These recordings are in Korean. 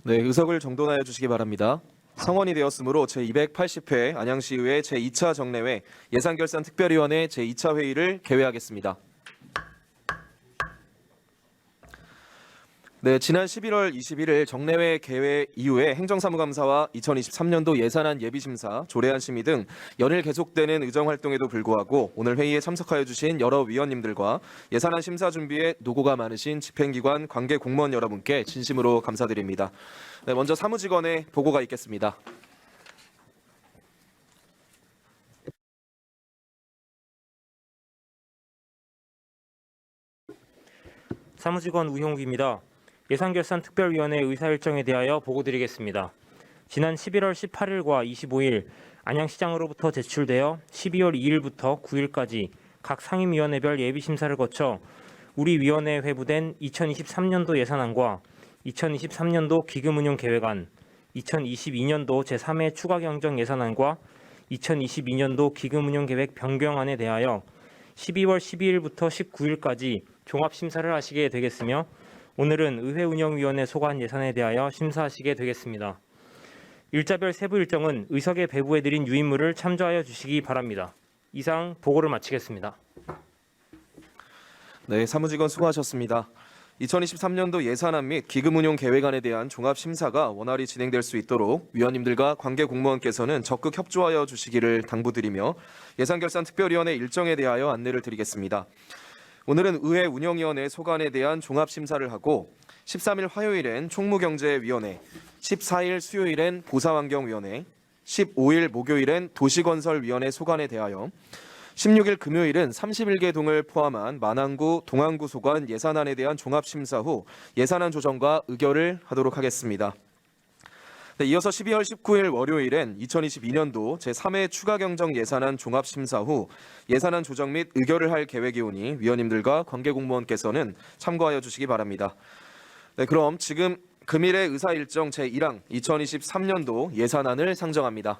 네, 의석을 정돈하여 주시기 바랍니다. 성원이 되었으므로 제280회 안양시의회 제2차 정례회 예산결산특별위원회 제2차 회의를 개회하겠습니다. 네, 지난 11월 21일 정례회 개회 이후에 행정사무감사와 2023년도 예산안 예비심사, 조례안 심의 등 연일 계속되는 의정활동에도 불구하고 오늘 회의에 참석하여 주신 여러 위원님들과 예산안 심사 준비에 노고가 많으신 집행기관 관계 공무원 여러분께 진심으로 감사드립니다. 네, 먼저 사무직원의 보고가 있겠습니다. 사무직원 우형욱입니다. 예산결산특별위원회 의사일정에 대하여 보고드리겠습니다. 지난 11월 18일과 25일 안양시장으로부터 제출되어 12월 2일부터 9일까지 각 상임위원회별 예비심사를 거쳐 우리 위원회에 회부된 2023년도 예산안과 2023년도 기금운용계획안, 2022년도 제3회 추가경정 예산안과 2022년도 기금운용계획 변경안에 대하여 12월 12일부터 19일까지 종합심사를 하시게 되겠으며 오늘은 의회운영위원회 소관 예산에 대하여 심사하시게 되겠습니다. 일자별 세부 일정은 의석에 배부해드린 유인물을 참조하여 주시기 바랍니다. 이상 보고를 마치겠습니다. 네, 사무직원 수고하셨습니다. 2023년도 예산안 및 기금운용 계획안에 대한 종합심사가 원활히 진행될 수 있도록 위원님들과 관계 공무원께서는 적극 협조하여 주시기를 당부드리며 예산결산특별위원회 일정에 대하여 안내를 드리겠습니다. 오늘은 의회 운영위원회 소관에 대한 종합심사를 하고 13일 화요일엔 총무경제위원회, 14일 수요일엔 보사환경위원회, 15일 목요일엔 도시건설위원회 소관에 대하여 16일 금요일은 31개 동을 포함한 만안구, 동안구 소관 예산안에 대한 종합심사 후 예산안 조정과 의결을 하도록 하겠습니다. 네, 이어서 12월 19일 월요일엔 2022년도 제3회 추가경정 예산안 종합심사 후 예산안 조정 및 의결을 할 계획이 오니 위원님들과 관계공무원께서는 참고하여 주시기 바랍니다. 네, 그럼 지금 금일의 의사일정 제1항 2023년도 예산안을 상정합니다.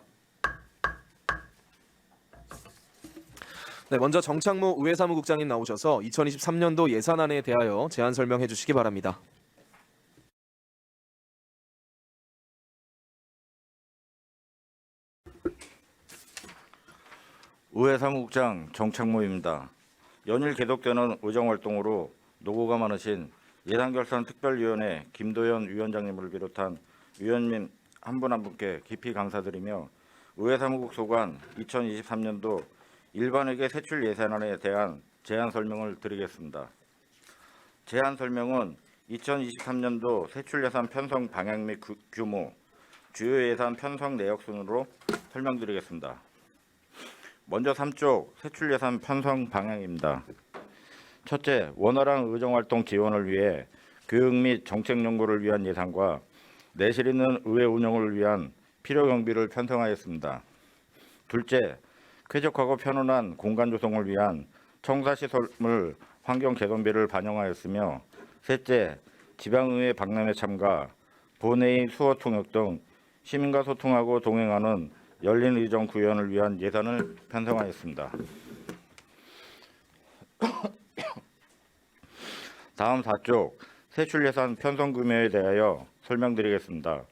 네, 먼저 정창모 의회사무국장님 나오셔서 2023년도 예산안에 대하여 제안 설명해 주시기 바랍니다. 의회사무국장 정창모입니다. 연일 계속되는 의정활동으로 노고가 많으신 예산결산특별위원회 김도연 위원장님을 비롯한 위원님 한 분 한 분께 깊이 감사드리며 의회사무국 소관 2023년도 일반회계 세출 예산안에 대한 제안 설명을 드리겠습니다. 제안 설명은 2023년도 세출 예산 편성 방향 및 규모, 주요 예산 편성 내역 순으로 설명드리겠습니다. 먼저 3쪽 세출 예산 편성 방향입니다. 첫째, 원활한 의정활동 지원을 위해 교육 및 정책 연구를 위한 예산과 내실 있는 의회 운영을 위한 필요 경비를 편성하였습니다. 둘째, 쾌적하고 편안한 공간 조성을 위한 청사시설물 환경 개선비를 반영하였으며, 셋째, 지방의회 박람회 참가, 본회의 수어 통역 등 시민과 소통하고 동행하는 열린 의정 구현을 위한 예산을 편성하였습니다. 다음 4쪽 세출 예산 편성 규모에 대하여 설명드리겠습니다.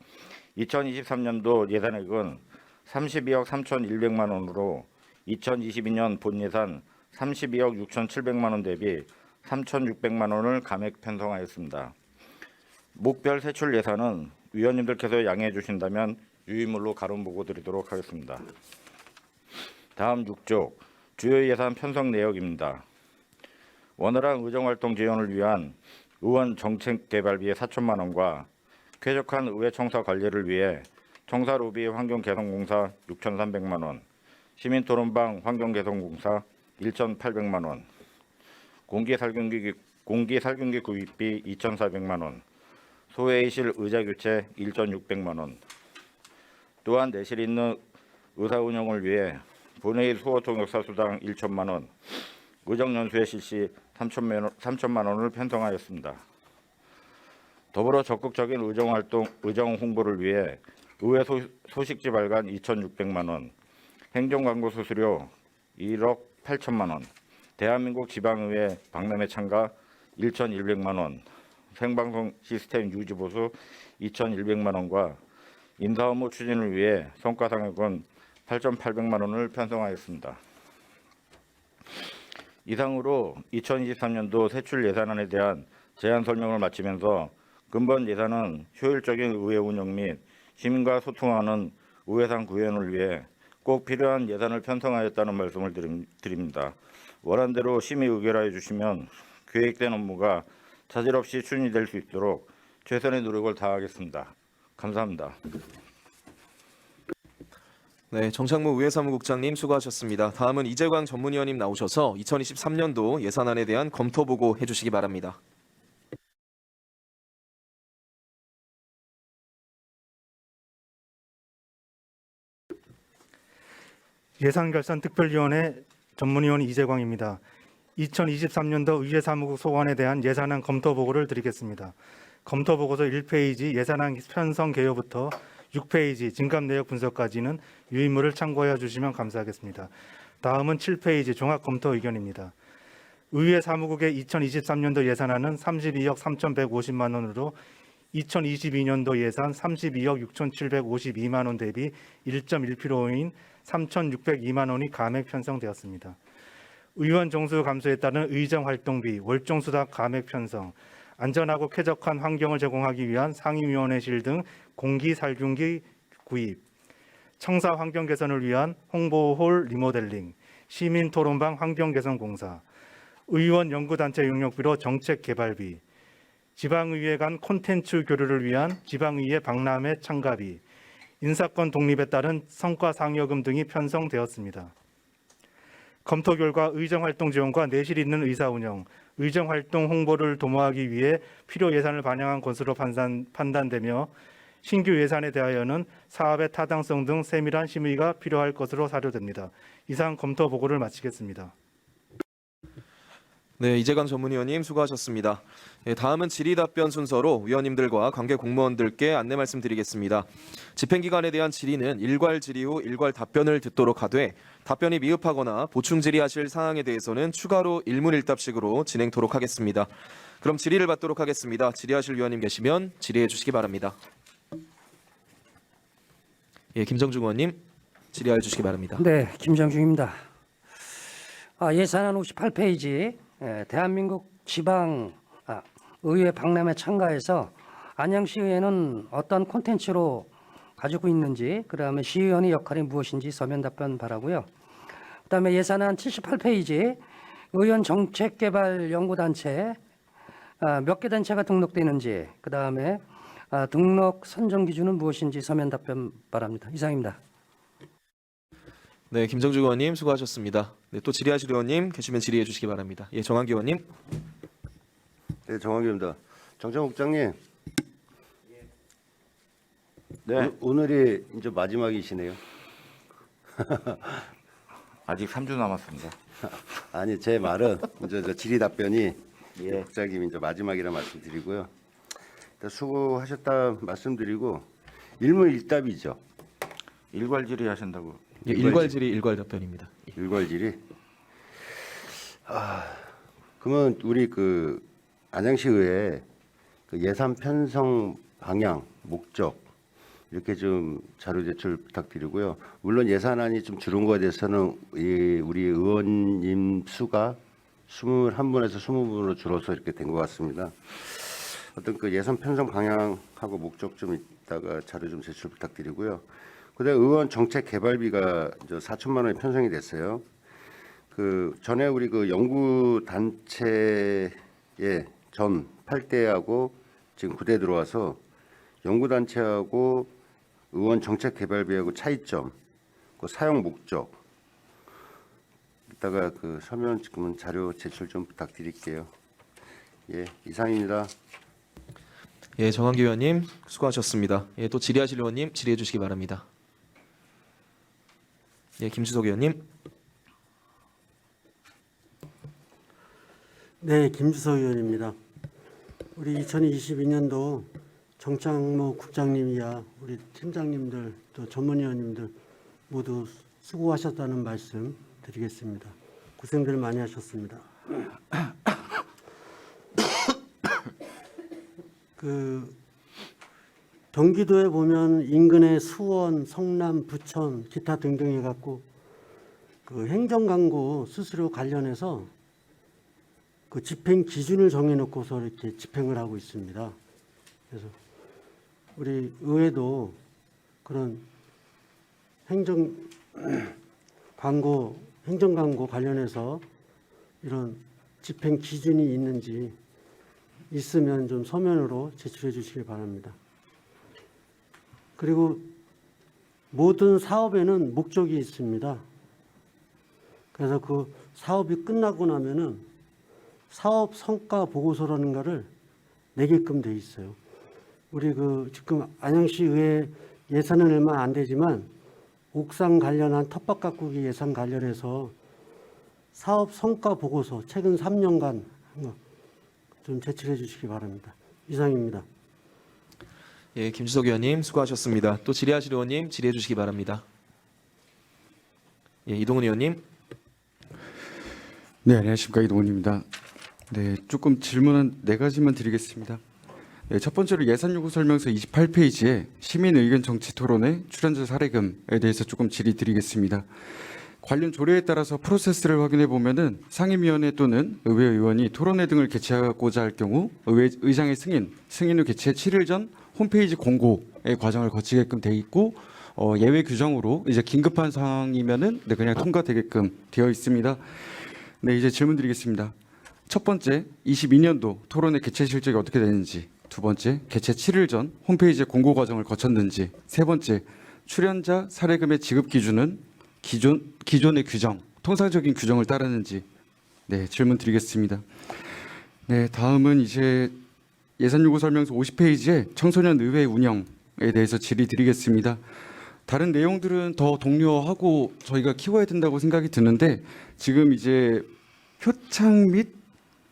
2023년도 예산액은 32억 3,100만 원으로 2022년 본 예산 32억 6,700만 원 대비 3,600만 원을 감액 편성하였습니다. 목별 세출 예산은 위원님들께서 양해해 주신다면 유인물로 가름 보고 드리도록 하겠습니다. 다음 6쪽 주요 예산 편성 내역입니다. 원활한 의정활동 지원을 위한 의원 정책개발비의 4천만 원과 쾌적한 의회 청사 관리를 위해 청사로비 환경개선공사 6,300만 원, 시민토론방 환경개선공사 1,800만 원, 공기살균기 구입비 2,400만 원, 소회의실 의자교체 1,600만 원, 또한 내실 있는 의사 운영을 위해 본회의 수호 통역사 수당 1천만 원, 의정연수회 실시 3천만 원을 편성하였습니다. 더불어 적극적인 의정 홍보를 위해 의회 소식지 발간 2,600만 원, 행정광고 수수료 1억 8천만 원, 대한민국 지방의회 박람회 참가 1,100만 원, 생방송 시스템 유지 보수 2,100만 원과 인사 업무 추진을 위해 성과상액은 8,800만 원을 편성하였습니다. 이상으로 2023년도 세출 예산안에 대한 제안 설명을 마치면서 근본 예산은 효율적인 의회 운영 및 시민과 소통하는 의회상 구현을 위해 꼭 필요한 예산을 편성하였다는 말씀을 드립니다. 원안대로 심의 의결하여 주시면 계획된 업무가 차질 없이 추진될 수 있도록 최선의 노력을 다하겠습니다. 감사합니다. 네, 정창모 의회사무국장님 수고하셨습니다. 다음은 이재광 전문위원님 나오셔서 2023년도 예산안에 대한 검토 보고 해주시기 바랍니다. 예산결산특별위원회 전문위원 이재광입니다. 2023년도 의회사무국 소관에 대한 예산안 검토 보고를 드리겠습니다. 검토 보고서 1페이지 예산안 편성 개요부터 6페이지 진감 내역 분석까지는 유인물을 참고해 주시면 감사하겠습니다. 다음은 7페이지 종합 검토 의견입니다. 의회 사무국의 2023년도 예산안은 32억 3,150만 원으로 2022년도 예산 32억 6,752만 원 대비 1.1%인 3,602만 원이 감액 편성되었습니다. 의원 정수 감소에 따른 의정 활동비, 월정 수당 감액 편성, 안전하고 쾌적한 환경을 제공하기 위한 상임위원회실 등 공기 살균기 구입, 청사 환경 개선을 위한 홍보홀 리모델링, 시민 토론방 환경 개선 공사, 의원 연구단체 용역비로 정책 개발비, 지방의회 간 콘텐츠 교류를 위한 지방의회 박람회 참가비, 인사권 독립에 따른 성과상여금 등이 편성되었습니다. 검토 결과 의정활동 지원과 내실 있는 의사운영, 의정활동 홍보를 도모하기 위해 필요 예산을 반영한 것으로 판단되며 신규 예산에 대하여는 사업의 타당성 등 세밀한 심의가 필요할 것으로 사료됩니다. 이상 검토 보고를 마치겠습니다. 네, 이재광 전문위원님 수고하셨습니다. 네, 다음은 질의 답변 순서로 위원님들과 관계 공무원들께 안내 말씀드리겠습니다. 집행기관에 대한 질의는 일괄 질의 후 일괄 답변을 듣도록 하되 답변이 미흡하거나 보충 질의하실 사항에 대해서는 추가로 일문일답식으로 진행토록 하겠습니다. 그럼 질의를 받도록 하겠습니다. 질의하실 위원님 계시면 질의해 주시기 바랍니다. 예, 김정중 의원님 질의하여 주시기 바랍니다. 네, 김정중입니다. 예산안 58페이지 대한민국 지방 의회 박람회 참가해서 안양시의회는 어떤 콘텐츠로 가지고 있는지, 그다음에 시의원의 역할이 무엇인지 서면 답변 바라고요. 그다음에 예산안 78페이지 의원 정책개발 연구단체 몇 개 단체가 등록되는지, 그다음에 등록 선정 기준은 무엇인지 서면 답변 바랍니다. 이상입니다. 네, 김정중 의원님 수고하셨습니다. 네, 또 질의하실 의원님 계시면 질의해 주시기 바랍니다. 예, 정한기 의원님. 네, 정한기입니다. 정창국 국장님. 네, 오늘이 이제 마지막이시네요. 아직 3주 남았습니다. 아니, 제 말은 이제 저 질의 답변이 예. 국장님 이제 마지막이라 말씀드리고요. 일단 수고하셨다 말씀드리고 일문일답이죠. 일괄 질의하신다고. 예, 일괄 질의 일괄 답변입니다. 일괄 질의. 그러면 우리 그 안양시의회 그 예산 편성 방향, 목적 이렇게 좀 자료 제출 부탁드리고요. 물론 예산안이 좀 줄은 거에 대해서는 우리 의원님 수가 21분에서 20분으로 줄어서 이렇게 된 것 같습니다. 어떤 그 예산 편성 방향하고 목적 좀 이따가 자료 좀 제출 부탁드리고요. 그다음에 의원 정책 개발비가 이제 4천만 원이 편성이 됐어요. 그 전에 우리 그 연구 단체에 전 8대하고 지금 9대 들어와서 연구 단체하고 의원 정책 개발비하고 차이점, 그 사용 목적 이따가 그 서면 지금은 자료 제출 좀 부탁드릴게요. 예, 이상입니다. 예, 정한기 의원님 수고하셨습니다. 예, 또 질의하실 의원님 질의해 주시기 바랍니다. 예, 김수석 의원님. 네, 김주석 의원입니다. 우리 2022년도 정창모 국장님이야 우리 팀장님들 또 전문위원님들 모두 수고하셨다는 말씀 드리겠습니다. 고생들 많이 하셨습니다. 그 경기도에 보면 인근의 수원, 성남, 부천, 기타 등등 해갖고 그 행정강구 수수료 관련해서 그 집행 기준을 정해놓고서 이렇게 집행을 하고 있습니다. 그래서 우리 의회도 그런 행정광고 관련해서 이런 집행 기준이 있는지 있으면 좀 서면으로 제출해 주시기 바랍니다. 그리고 모든 사업에는 목적이 있습니다. 그래서 그 사업이 끝나고 나면은 사업 성과 보고서라는 거를 내게끔 돼 있어요. 우리 그 지금 안양시 의회 예산은 얼마 안 되지만 옥상 관련한 텃밭 가꾸기 예산 관련해서 사업 성과 보고서 최근 3년간 좀 제출해 주시기 바랍니다. 이상입니다. 예, 김주석 의원님 수고하셨습니다. 또 질의하실 의원님 질의해 주시기 바랍니다. 예, 이동훈 의원님. 네, 안녕하십니까, 이동훈입니다. 네, 조금 질문은 4가지만 드리겠습니다. 네, 첫 번째로 예산 요구 설명서 28페이지에 시민 의견 정치 토론회 출연자 사례금에 대해서 조금 질의 드리겠습니다. 관련 조례에 따라서 프로세스를 확인해 보면은 상임위원회 또는 의회 의원이 토론회 등을 개최하고자 할 경우 의회 의장의 승인 후 개최 7일 전 홈페이지 공고의 과정을 거치게끔 돼 있고 예외 규정으로 이제 긴급한 상황이면은 네, 그냥 통과되게끔 되어 있습니다. 네, 이제 질문 드리겠습니다. 첫 번째, 22년도 토론회 개최 실적이 어떻게 되는지. 두 번째, 개최 7일 전 홈페이지에 공고 과정을 거쳤는지. 세 번째, 출연자 사례금의 지급 기준은 기존의 규정, 통상적인 규정을 따르는지. 네, 질문 드리겠습니다. 네, 다음은 이제 예산 요구 설명서 50페이지에 청소년 의회 운영에 대해서 질의 드리겠습니다. 다른 내용들은 더 독려하고 저희가 키워야 된다고 생각이 드는데 지금 이제 표창 및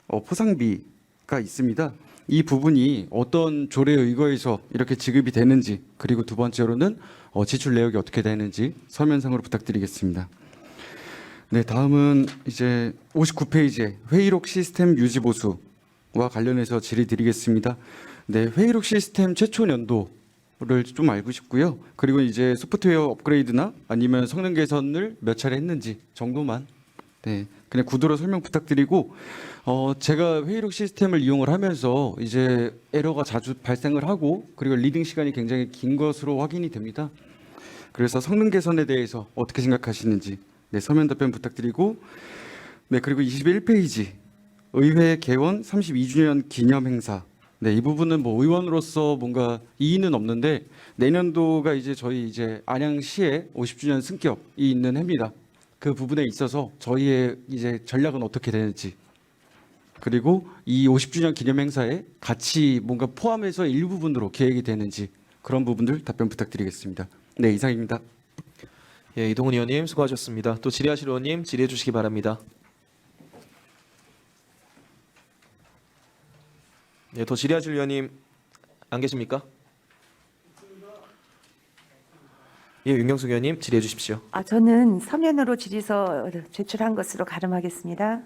포상비가 있습니다. 이 부분이 어떤 조례에 의거해서 이렇게 지급이 되는지, 그리고 두 번째로는 지출 내역이 어떻게 되는지 서면상으로 부탁드리겠습니다. 네, 다음은 이제 59페이지에 회의록 시스템 유지 보수와 관련해서 질의드리겠습니다. 네, 회의록 시스템 최초 연도를 좀 알고 싶고요. 그리고 이제 소프트웨어 업그레이드나 아니면 성능 개선을 몇 차례 했는지 정도만, 네, 그냥 구도로 설명 부탁드리고, 제가 회의록 시스템을 이용을 하면서 이제 에러가 자주 발생을 하고, 그리고 리딩 시간이 굉장히 긴 것으로 확인이 됩니다. 그래서 성능 개선에 대해서 어떻게 생각하시는지, 네, 서면 답변 부탁드리고, 네, 그리고 21페이지 의회 개원 32주년 기념 행사. 네, 이 부분은 뭐 의원으로서 뭔가 이의는 없는데 내년도가 이제 저희 이제 안양시의 50주년 승격이 있는 해입니다. 그 부분에 있어서 저희의 이제 전략은 어떻게 되는지, 그리고 이 50주년 기념 행사에 같이 뭔가 포함해서 일부분으로 계획이 되는지, 그런 부분들 답변 부탁드리겠습니다. 네, 이상입니다. 예, 이동훈 의원님 수고하셨습니다. 또 질의하실 의원님 질의해 주시기 바랍니다. 예, 더 질의하실 의원님 안 계십니까? 예, 윤경숙 의원님 질의해 주십시오. 저는 서면으로 질의서 제출한 것으로 가름하겠습니다.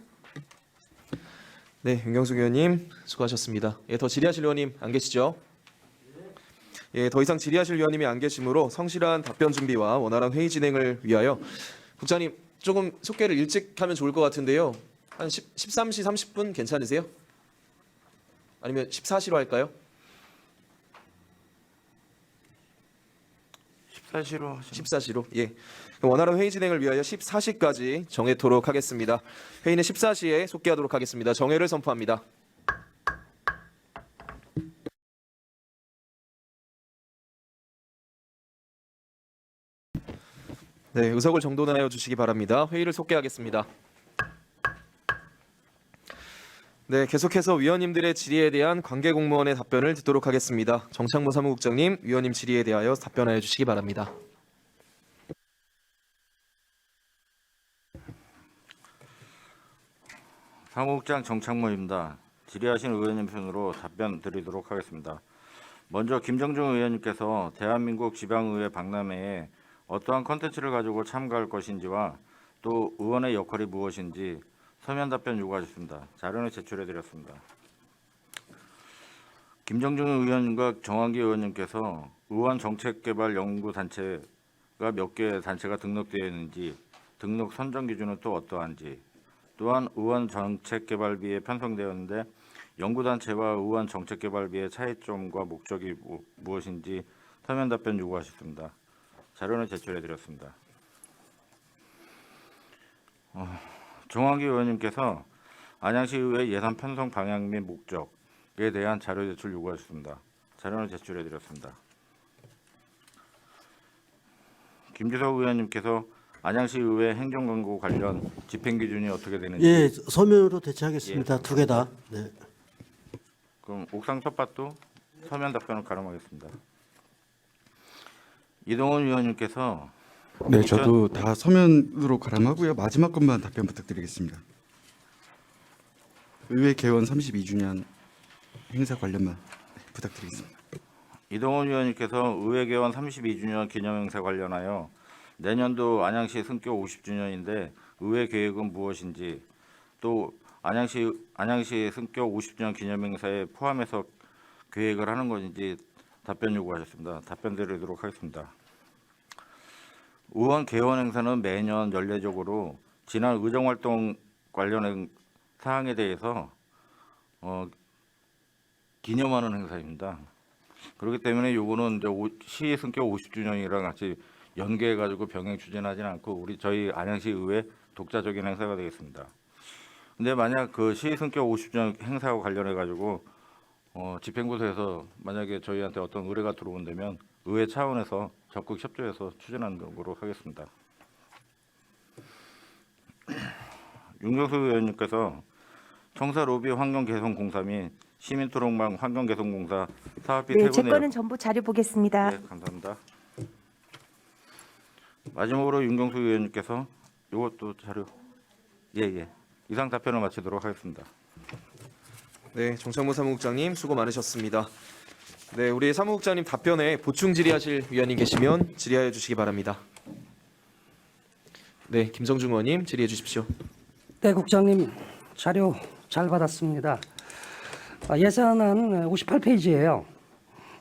네, 윤경숙 의원님 수고하셨습니다. 예, 더 질의하실 의원님 안 계시죠? 예, 더 이상 질의하실 의원님이 안 계시므로 성실한 답변 준비와 원활한 회의 진행을 위하여 국장님 조금 속개를 일찍 하면 좋을 것 같은데요. 한 13시 30분 괜찮으세요? 아니면 14시로 할까요? 14시로 하시면 14시로. 예. 그럼 원활한 회의 진행을 위하여 14시까지 정해토록 하겠습니다. 회의는 14시에 속개하도록 하겠습니다. 정회를 선포합니다. 네, 의석을 정돈하여 주시기 바랍니다. 회의를 속개하겠습니다. 네, 계속해서 위원님들의 질의에 대한 관계 공무원의 답변을 듣도록 하겠습니다. 정창모 사무국장님, 위원님 질의에 대하여 답변하여 주시기 바랍니다. 사무국장 정창모입니다. 질의하신 의원님 편으로 답변 드리도록 하겠습니다. 먼저 김정중 의원님께서 대한민국 지방의회 박람회에 어떠한 컨텐츠를 가지고 참가할 것인지와 또 의원의 역할이 무엇인지 서면 답변 요구하셨습니다. 자료는 제출해 드렸습니다. 김정중 의원님과 정한기 의원님께서 의원 정책개발연구단체가 몇 개 단체가 등록되어 있는지, 등록 선정 기준은 또 어떠한지, 또한 의원 정책개발비에 편성되었는데 연구단체와 의원 정책개발비의 차이점과 목적이 무엇인지 서면 답변 요구하셨습니다. 자료는 제출해드렸습니다. 정한기 의원님께서 안양시의회 예산 편성 방향 및 목적에 대한 자료 제출 요구하셨습니다. 자료는 제출해드렸습니다. 김주석 의원님께서 안양시의회 행정광고 관련 집행기준이 어떻게 되는지. 예, 서면으로 대체하겠습니다. 두 개 다. 네. 그럼 옥상 텃밭도 서면 답변을 가름하겠습니다. 이동훈 의원님께서 네, 저도 다 서면으로 가름하고요. 마지막 것만 답변 부탁드리겠습니다. 의회 개원 32주년 행사 관련만 부탁드리겠습니다. 이동훈 의원님께서 의회 개원 32주년 기념행사 관련하여 내년도 안양시 승교 50주년인데 의회 계획은 무엇인지, 또 안양시 승교 50주년 기념행사에 포함해서 계획을 하는 것인지 답변 요구하셨습니다. 답변 드리도록 하겠습니다. 의원 개원 행사는 매년 연례적으로 지난 의정활동 관련 사항에 대해서 기념하는 행사입니다. 그렇기 때문에 요거는 이제 시 승교 50주년이랑 같이 연계해 가지고 병행 추진하지는 않고 저희 안양시 의회 독자적인 행사가 되겠습니다. 근데 만약 그 시 승교 50주년 행사와 관련해 가지고 집행부서에서 만약에 저희한테 어떤 의뢰가 들어온다면 의회 차원에서 적극 협조해서 추진하는 거로 하겠습니다. 윤경수 의원님께서 청사 로비 환경개선공사 및 시민토론방 환경개선공사 사업비 네, 세부 제 내역. 거는 전부 자료 보겠습니다. 네, 감사합니다. 마지막으로 윤경수 의원님께서 이것도 자료. 예. 이상 답변을 마치도록 하겠습니다. 네, 정창모 사무국장님 수고 많으셨습니다. 네, 우리 사무국장님 답변에 보충 질의하실 위원님 계시면 질의하여 주시기 바랍니다. 네, 김성중 의원님 질의해 주십시오. 네, 국장님 자료 잘 받았습니다. 예산은 58페이지예요.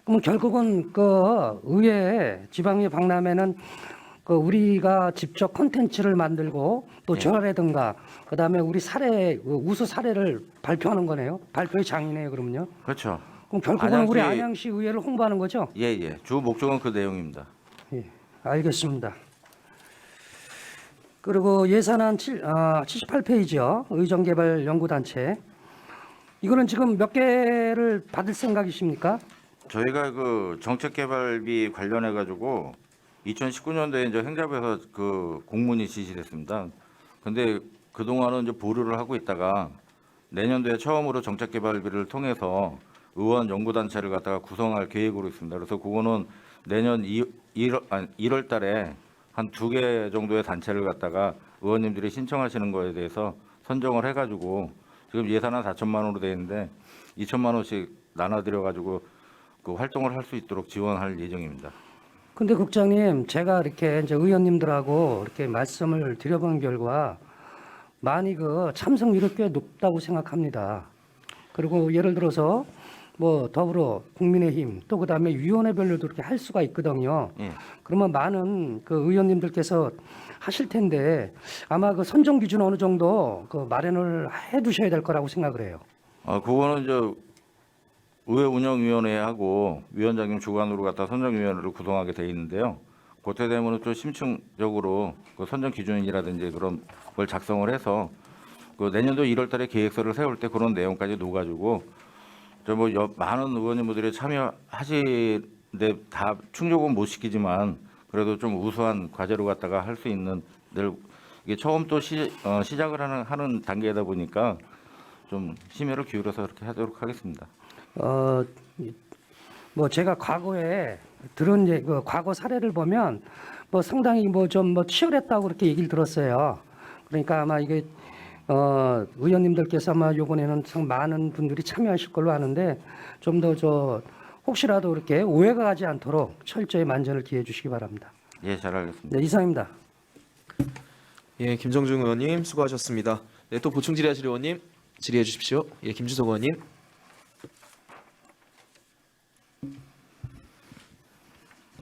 그럼 결국은 그 의회 지방의 박람회는 그 우리가 직접 콘텐츠를 만들고 또 전화라든가 그다음에 우리 사례 우수 사례를 발표하는 거네요. 발표의 장이네요. 그러면요. 그렇죠. 그럼 결국은 우리 안양시- 안양시 의회를 홍보하는 거죠? 예. 주 목적은 그 내용입니다. 예, 알겠습니다. 그리고 예산안 78페이지요. 의정개발연구단체. 이거는 지금 몇 개를 받을 생각이십니까? 저희가 그 정책개발비 관련해 가지고 2019년도에 이제 행자부에서 그 공문이 지시됐습니다. 근데 그 동안은 이제 보류를 하고 있다가 내년도에 처음으로 정책개발비를 통해서 의원 연구단체를 갖다가 구성할 계획으로 있습니다. 그래서 그거는 내년 1월 달에 한 2개 정도의 단체를 갖다가 의원님들이 신청하시는 거에 대해서 선정을 해가지고 지금 예산은 4천만 원으로 되어 있는데 2천만 원씩 나눠드려 가지고 그 활동을 할 수 있도록 지원할 예정입니다. 근데 국장님, 제가 이렇게 이제 의원님들하고 이렇게 말씀을 드려본 결과 많이 그 참석률이 꽤 높다고 생각합니다. 그리고 예를 들어서 뭐 더불어 국민의힘 또 그다음에 위원회별로도 이렇게 할 수가 있거든요. 예. 그러면 많은 그 의원님들께서 하실 텐데 아마 그 선정 기준 어느 정도 그 마련을 해 두셔야 될 거라고 생각을 해요. 그거는 저 의회 운영위원회하고 위원장님 주관으로 갖다 선정위원회를 구성하게 돼 있는데요. 그때 되면 좀 심층적으로 그 선정 기준이라든지 그런 걸 작성을 해서 그 내년도 1월달에 계획서를 세울 때 그런 내용까지 놓아가지고 저 뭐 많은 의원님들이 참여하시는데 다 충족은 못 시키지만 그래도 좀 우수한 과제로 갖다가 할 수 있는 늘 이게 처음 또 시작을 하는 단계이다 보니까 좀 심혈을 기울여서 그렇게 하도록 하겠습니다. 뭐 제가 과거에 들은 그 과거 사례를 보면 뭐 상당히 뭐 좀 뭐 치열했다고 그렇게 얘기를 들었어요. 그러니까 아마 이게 의원님들께서 아마 이번에는 참 많은 분들이 참여하실 걸로 아는데 좀 더 저 혹시라도 이렇게 오해가 가지 않도록 철저히 만전을 기해 주시기 바랍니다. 예, 잘 알겠습니다. 네, 이상입니다. 예, 김정중 의원님 수고하셨습니다. 네, 또 보충 질의하실 의원님 질의해 주십시오. 예, 김주석 의원님.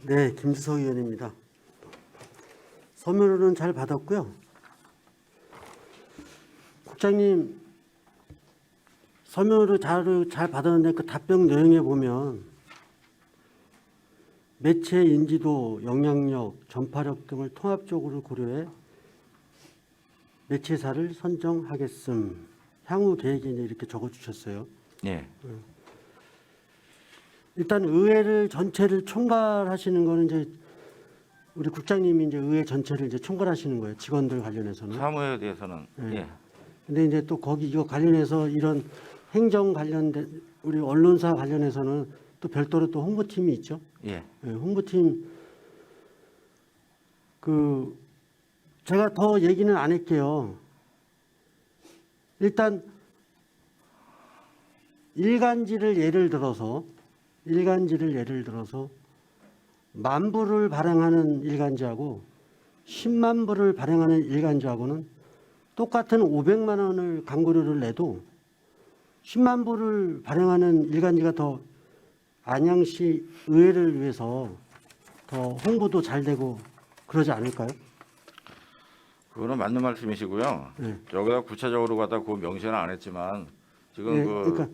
네, 김수석 의원입니다. 서면으로는 잘 받았고요. 국장님, 서면으로 잘 받았는데 그 답변 내용에 보면 매체 인지도, 영향력, 전파력 등을 통합적으로 고려해 매체사를 선정하겠음. 향후 계획에 이렇게 적어주셨어요. 예. 일단 의회를 전체를 총괄하시는 거는 이제 우리 국장님이 이제 의회 전체를 이제 총괄하시는 거예요. 직원들 관련해서는. 사무에 대해서는 네. 예. 근데 이제 또 거기 이거 관련해서 이런 행정 관련된 우리 언론사 관련해서는 또 별도로 또 홍보팀이 있죠. 예. 네, 홍보팀 그 제가 더 얘기는 안 할게요. 일단 일간지를 예를 들어서 10,000부를 발행하는 일간지하고 10만 부를 발행하는 일간지하고는 똑같은 500만 원을 광고료를 내도 10만 부를 발행하는 일간지가 더 안양시 의회를 위해서 더 홍보도 잘 되고 그러지 않을까요? 그거는 맞는 말씀이시고요. 네. 여기다 구체적으로 갖다 그 명시는 안 했지만 지금 네, 그러니까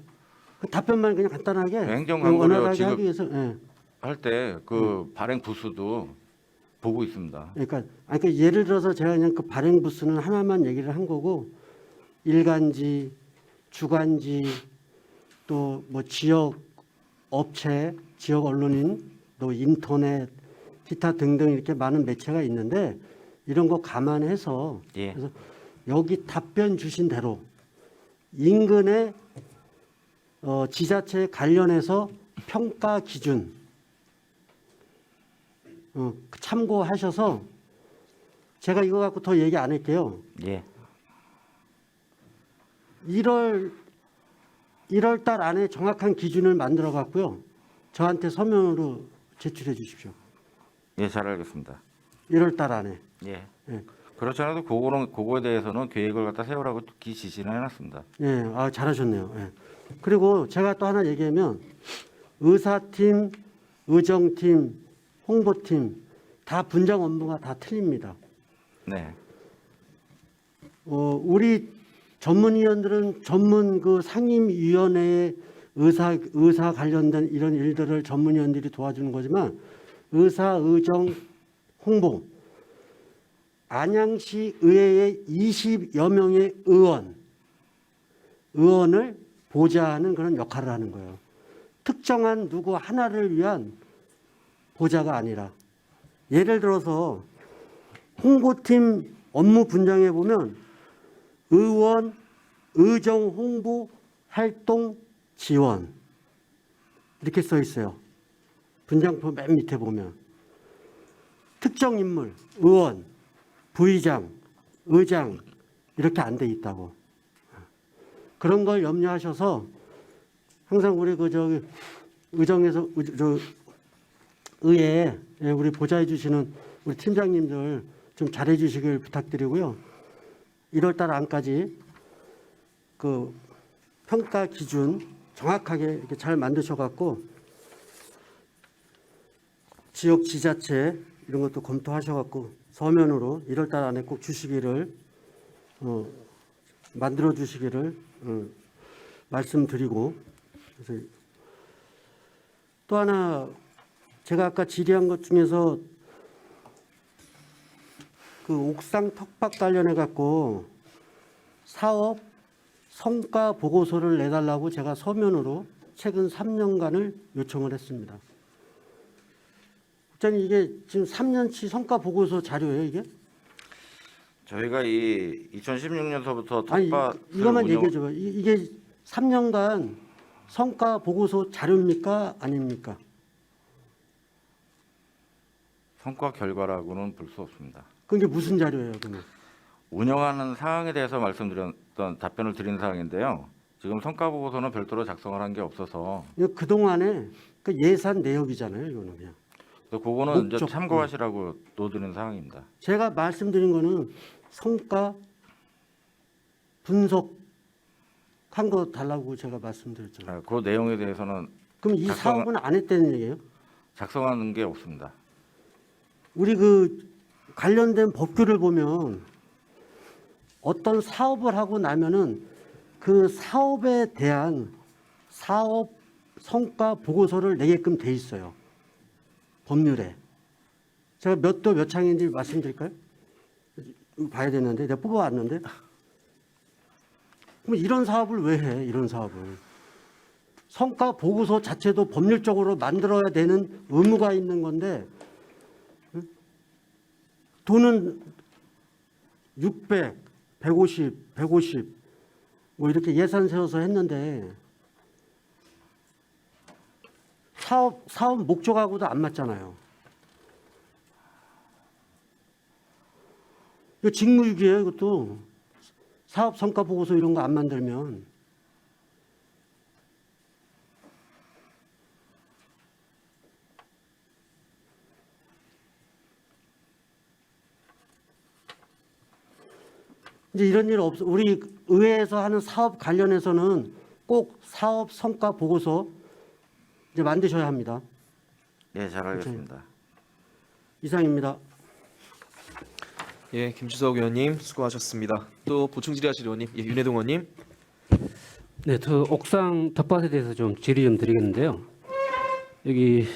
그 답변만 그냥 간단하게 행정 광고료 원활하게 지급- 하기 위해서. 예. 할 때 그 발행 부수도 보고 있습니다. 그러니까 예를 들어서 제가 그냥 그 발행 부스는 하나만 얘기를 한 거고 일간지, 주간지 또 뭐 지역 업체, 지역 언론인, 또 인터넷, 기타 등등 이렇게 많은 매체가 있는데 이런 거 감안해서 예. 그래서 여기 답변 주신 대로 인근의 지자체 관련해서 평가 기준 참고하셔서 제가 이거 갖고 더 얘기 안 할게요. 예. 1월 달 안에 정확한 기준을 만들어 갖고요. 저한테 서면으로 제출해 주십시오. 예, 잘 알겠습니다. 1월 달 안에. 예. 예. 그렇지 않아도 그거에 대해서는 계획을 갖다 세우라고 기 지시는 해놨습니다. 예, 잘하셨네요. 예. 그리고 제가 또 하나 얘기하면 의사팀, 의정팀, 홍보팀 다 분장 업무가 다 틀립니다. 네. 우리 전문위원들은 전문 그 상임위원회의 의사 관련된 이런 일들을 전문위원들이 도와주는 거지만 의사, 의정, 홍보 안양시 의회의 20여 명의 의원을 보좌하는 그런 역할을 하는 거예요. 특정한 누구 하나를 위한 보좌가 아니라 예를 들어서 홍보팀 업무 분장에 보면 의원, 의정, 홍보, 활동, 지원 이렇게 써 있어요. 분장표 맨 밑에 보면 특정 인물, 의원, 부의장, 의장 이렇게 안 돼 있다고. 그런 걸 염려하셔서 항상 우리 의정에서 의회에 우리 보좌해 주시는 우리 팀장님들 좀 잘해 주시길 부탁드리고요. 1월 달 안까지 그 평가 기준 정확하게 이렇게 잘 만드셔 갖고 지역 지자체 이런 것도 검토하셔 갖고 서면으로 1월 달 안에 꼭 주시기를 만들어 주시기를 말씀드리고 그래서 또 하나 제가 아까 질의한 것 중에서 그 옥상 텃밭 관련해 갖고 사업 성과 보고서를 내달라고 제가 서면으로 최근 3년간을 요청을 했습니다. 국장님 이게 지금 3년치 성과 보고서 자료예요 이게? 저희가 이 2016년서부터 아니 텃밭 이것만 얘기해 줘봐. 이게 3년간 성과 보고서 자료입니까 아닙니까? 성과 결과라고는 볼 수 없습니다. 그게 무슨 자료예요 그러면? 운영하는 사항에 대해서 말씀드렸던 답변을 드린 사항인데요. 지금 성과 보고서는 별도로 작성을 한 게 없어서 이거 그동안에 그 예산 내역이잖아요 이거는 그냥. 그래서 그거는 이제 목적. 참고하시라고 놓드린 사항입니다. 제가 말씀드린 거는 성과 분석한 거 달라고 제가 말씀드렸잖아요. 그 내용에 대해서는 그럼 이 작성은- 사업은 안 했다는 얘기예요? 작성하는 게 없습니다. 우리 그 관련된 법규를 보면 어떤 사업을 하고 나면은 그 사업에 대한 사업 성과 보고서를 내게끔 돼 있어요. 법률에. 제가 몇 도 몇 창인지 말씀드릴까요? 이거 봐야 되는데 내가 뽑아왔는데. 그럼 이런 사업을 왜 해? 이런 사업을. 성과 보고서 자체도 법률적으로 만들어야 되는 의무가 있는 건데 돈은 600, 150, 150 뭐 이렇게 예산 세워서 했는데 사업 목적하고도 안 맞잖아요. 이거 직무유기예요, 이것도. 사업 성과 보고서 이런 거 안 만들면. 이제 이런 일 없어. 우리 의회에서 하는 사업 관련해서는 꼭 사업 성과 보고서 이제 만드셔야 합니다. 예, 잘 알겠습니다. 이상입니다. 예, 김주석 의원님 수고하셨습니다. 또 보충 질의하실 의원님, 예, 윤해동 의원님. 네, 저 옥상 텃밭에 대해서 좀 질의 좀 드리겠는데요. 여기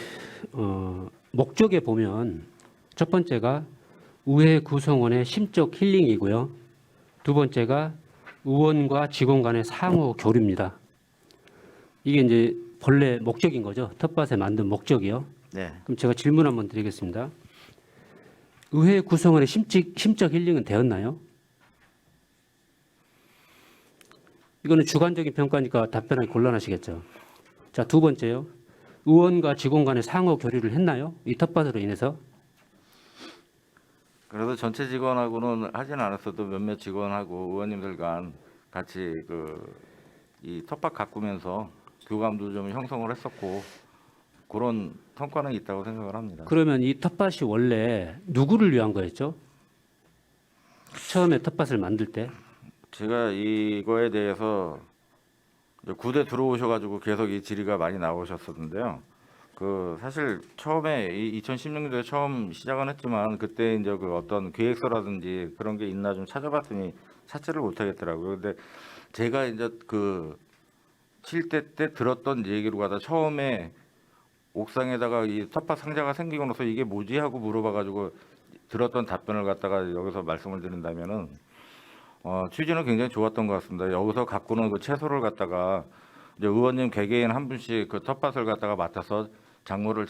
목적에 보면 첫 번째가 의회 구성원의 심적 힐링이고요. 두 번째가 의원과 직원 간의 상호 교류입니다. 이게 이제 본래 목적인 거죠. 텃밭에 만든 목적이요. 네. 그럼 제가 질문 한번 드리겠습니다. 의회 구성원의 심적 힐링은 되었나요? 이거는 주관적인 평가니까 답변하기 곤란하시겠죠. 자, 두 번째요. 의원과 직원 간의 상호 교류를 했나요? 이 텃밭으로 인해서? 그래도 전체 직원하고는 하진 않았어도 몇몇 직원하고 의원님들 간 같이 이 텃밭 가꾸면서 교감도 좀 형성을 했었고 그런 성과는 있다고 생각을 합니다. 그러면 이 텃밭이 원래 누구를 위한 거였죠? 처음에 텃밭을 만들 때? 제가 이거에 대해서 이제 구대 들어오셔가지고 계속 이 질의가 많이 나오셨었는데요. 사실 처음에 2016년도에 처음 시작은 했지만 그때 이제 어떤 계획서라든지 그런 게 있나 좀 찾아봤더니 찾지를 못하겠더라고요. 근데 제가 이제 7대 때 들었던 얘기로 가다 처음에 옥상에다가 이 텃밭 상자가 생기고 나서 이게 뭐지 하고 물어봐가지고 들었던 답변을 갖다가 여기서 말씀을 드린다면은 취지는 굉장히 좋았던 것 같습니다. 여기서 가꾸는 채소를 갖다가 이제 의원님 개개인 한 분씩 텃밭을 갖다가 맡아서 작물을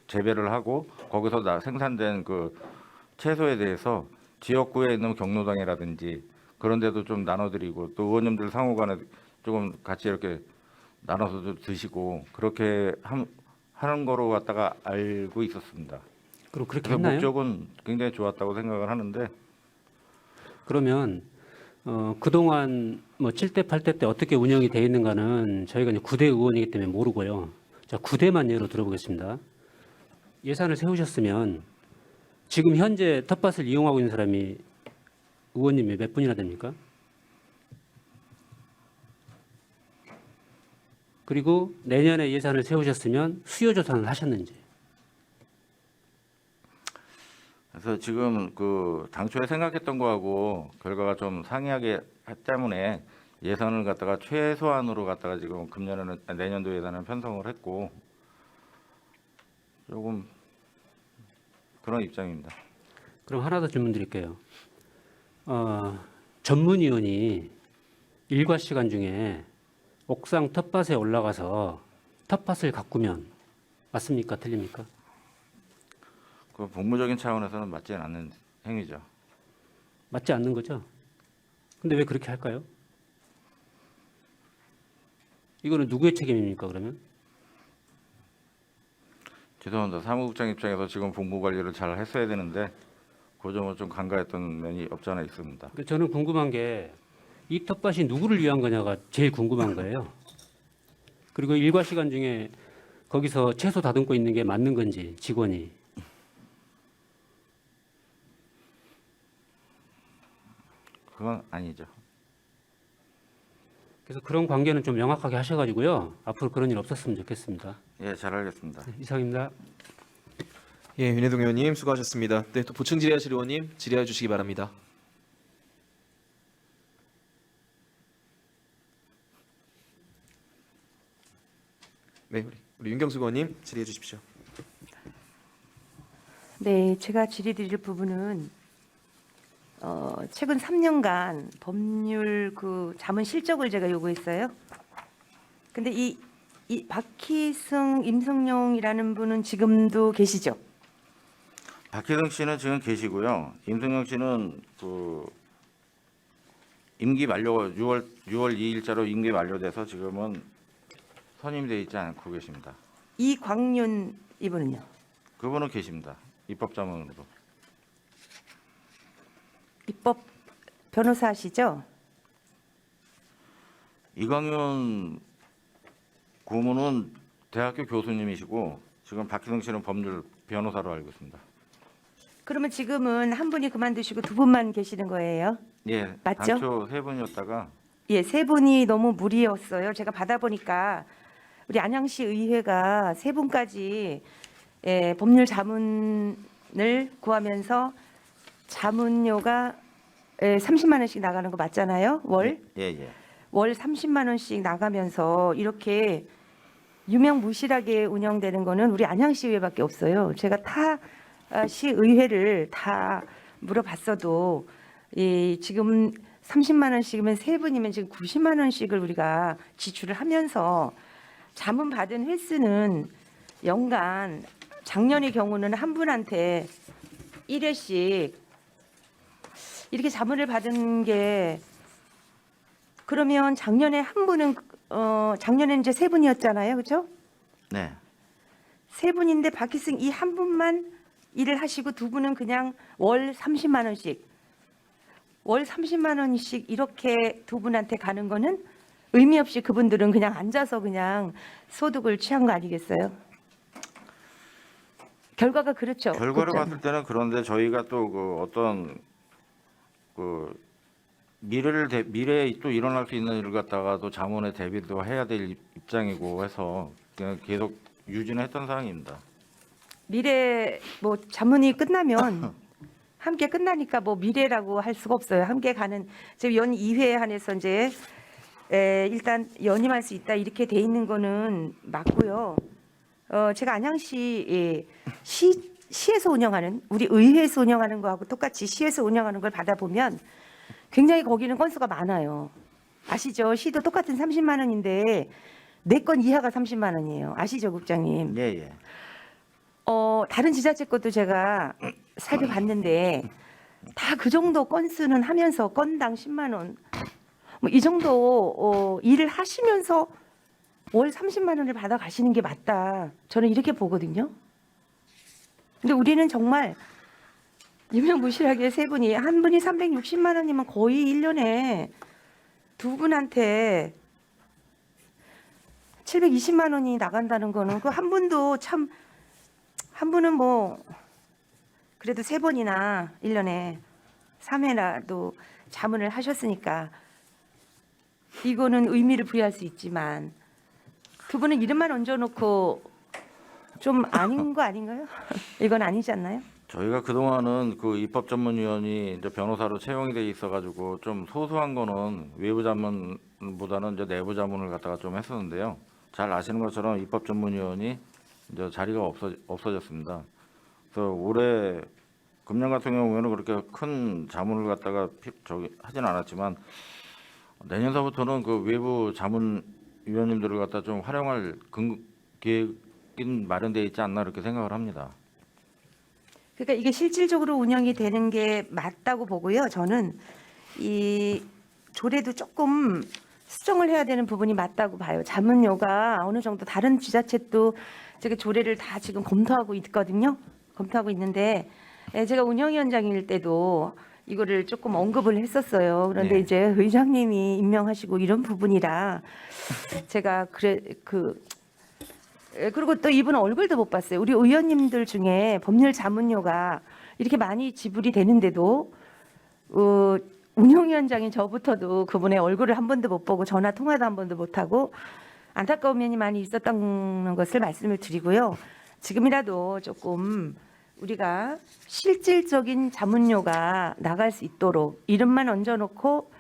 재배를 하고 거기서 생산된 채소에 대해서 지역구에 있는 경로당이라든지 그런 데도 좀 나눠드리고 또 의원님들 상호간에 조금 같이 이렇게 나눠서 드시고 그렇게 하는 거로 갖다가 알고 있었습니다. 그럼 그렇게 그래서 했나요? 목적은 굉장히 좋았다고 생각을 하는데 그러면 그동안 뭐 7대, 8대 때 어떻게 운영이 돼 있는가는 저희가 이제 9대 의원이기 때문에 모르고요. 자, 9대만 예로 들어보겠습니다. 예산을 세우셨으면 지금 현재 텃밭을 이용하고 있는 사람이 의원님이 몇 분이나 됩니까? 그리고 내년에 예산을 세우셨으면 수요 조사를 하셨는지. 그래서 지금 당초에 생각했던 거하고 결과가 좀 상이하기 때문에 예산을 갖다가 최소한으로 갖다가 지금 내년도 예산을 편성을 했고 조금 그런 입장입니다. 그럼 하나 더 질문 드릴게요. 전문위원이 일과 시간 중에 옥상 텃밭에 올라가서 텃밭을 가꾸면 맞습니까? 틀립니까? 법무적인 차원에서는 맞지 않는 행위죠. 맞지 않는 거죠? 근데 왜 그렇게 할까요? 이거는 누구의 책임입니까, 그러면? 죄송합니다. 사무국장 입장에서 지금 본부 관리를 잘 했어야 되는데 그 점은 좀 간과했던 면이 없지 않아 있습니다. 저는 궁금한 게 이 텃밭이 누구를 위한 거냐가 제일 궁금한 거예요. 그리고 일과 시간 중에 거기서 채소 다듬고 있는 게 맞는 건지 직원이. 그건 아니죠. 그래서 그런 관계는 좀 명확하게 하셔가지고요. 앞으로 그런 일 없었으면 좋겠습니다. 예, 잘 알겠습니다. 네, 이상입니다. 예, 윤혜동 의원님 수고하셨습니다. 네, 또 보충 질의하실 의원님 질의해 주시기 바랍니다. 네, 우리 윤경수 의원님 질의해 주십시오. 네, 제가 질의드릴 부분은 최근 3년간 법률 그 자문 실적을 제가 요구했어요. 근데 이 박희승, 임성용이라는 분은 지금도 계시죠? 박혜성 씨는 지금 계시고요. 임승영 씨는 그 임기 만료 6월 2일자로 임기 만료돼서 지금은 선임돼 있지 않고 계십니다. 이광윤 이분은요? 그분은 계십니다. 입법자문으로. 입법 변호사시죠? 이광윤 고문은 대학교 교수님이시고 지금 박희성 씨는 법률 변호사로 알고 있습니다. 그러면 지금은 한 분이 그만두시고 두 분만 계시는 거예요? 예, 맞죠? 당초 세 분이었다가 예, 세 분이 너무 무리였어요. 제가 받아보니까 우리 안양시 의회가 세 분까지 법률 자문을 구하면서 자문료가 30만 원씩 나가는 거 맞잖아요. 월? 예. 월 30만 원씩 나가면서 이렇게 유명무실하게 운영되는 거는 우리 안양시 의회밖에 없어요. 제가 타 시의회를 다 물어봤어도 지금 30만 원씩이면 세 분이면 지금 90만 원씩을 우리가 지출을 하면서 자문 받은 횟수는 연간 작년의 경우는 한 분한테 1회씩 이렇게 자문을 받은 게 그러면 작년에 한 분은 작년에는 이제 세 분이었잖아요. 그렇죠? 네. 세 분인데 박희승 이 한 분만 일을 하시고 두 분은 그냥 월 30만 원씩 월 30만 원씩 이렇게 두 분한테 가는 거는 의미 없이 그분들은 그냥 앉아서 그냥 소득을 취한 거 아니겠어요? 결과가 그렇죠. 결과를 국장. 봤을 때는 그런데 저희가 또 그 어떤 그 미래에 또 일어날 수 있는 일을 갖다가도 자문에 대비도 해야 될 입장이고 해서 그냥 계속 유지는 했던 사항입니다. 미래 뭐 자문이 끝나면 함께 끝나니까 뭐 미래라고 할 수가 없어요. 함께 가는 지금 연 2회 한해서 이제 일단 연임할 수 있다 이렇게 돼 있는 거는 맞고요. 제가 안양시 시에서 운영하는 우리 의회에서 운영하는 거하고 똑같이 시에서 운영하는 걸 받아보면 굉장히 거기는 건수가 많아요. 아시죠? 시도 똑같은 30만 원인데 내 건 이하가 30만 원이에요. 아시죠, 국장님? 예. 다른 지자체 것도 제가 살펴봤는데 다 그 정도 건수는 하면서 건당 10만 원. 뭐 이 정도 일을 하시면서 월 30만 원을 받아 가시는 게 맞다. 저는 이렇게 보거든요. 근데 우리는 정말 유명무실하게 세 분이 한 분이 360만 원이면 거의 1년에 두 분한테 720만 원이 나간다는 거는 그 한 분도 참 한 분은 뭐 그래도 세 번이나 1년에 3회라도 자문을 하셨으니까 이거는 의미를 부여할 수 있지만 두 분은 이름만 얹어놓고 좀 아닌 거 아닌가요? 이건 아니지 않나요? 저희가 그동안은 그 입법전문위원이 이제 변호사로 채용이 돼 있어가지고 좀 소소한 거는 외부 자문보다는 이제 내부 자문을 갖다가 좀 했었는데요. 잘 아시는 것처럼 입법전문위원이 이제 자리가 없어졌습니다. 그래서 올해 금년 같은 경우에는 그렇게 큰 자문을 갖다가 하진 않았지만 내년서부터는 그 외부 자문위원님들을 갖다 좀 활용할 계획은 마련되어 있지 않나 이렇게 생각을 합니다. 그러니까 이게 실질적으로 운영이 되는 게 맞다고 보고요. 저는 이 조례도 조금 수정을 해야 되는 부분이 맞다고 봐요. 자문료가 어느 정도 다른 지자체도 제가 조례를 다 지금 검토하고 있거든요. 검토하고 있는데 제가 운영위원장일 때도 이거를 조금 언급을 했었어요. 그런데 네. 이제 의장님이 임명하시고 이런 부분이라 제가 그리고 또 이분은 얼굴도 못 봤어요. 우리 의원님들 중에 법률 자문료가 이렇게 많이 지불이 되는데도 운영위원장인 저부터도 그분의 얼굴을 한 번도 못 보고 전화 통화도 한 번도 못 하고 안타까운 면이 많이 있었던 것을 말씀을 드리고요. 지금이라도 조금 우리가 실질적인 자문료가 나갈 수 있도록 이름만 얹어놓고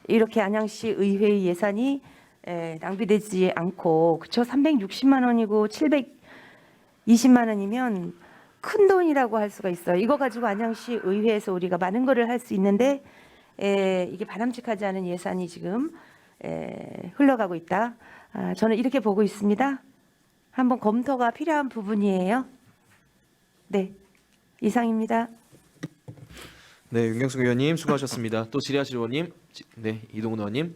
이렇게 안양시 의회의 예산이 낭비되지 않고 그쵸 360만 원이고 720만 원이면 큰 돈이라고 할 수가 있어요. 이거 가지고 안양시 의회에서 우리가 많은 거를 할 수 있는데 이게 바람직하지 않은 예산이 지금 흘러가고 있다. 저는 이렇게 보고 있습니다. 한번 검토가 필요한 부분이에요. 네, 이상입니다. 네, 윤경숙 의원님 수고하셨습니다. 또 질의하실 의원님, 네, 이동훈 의원님.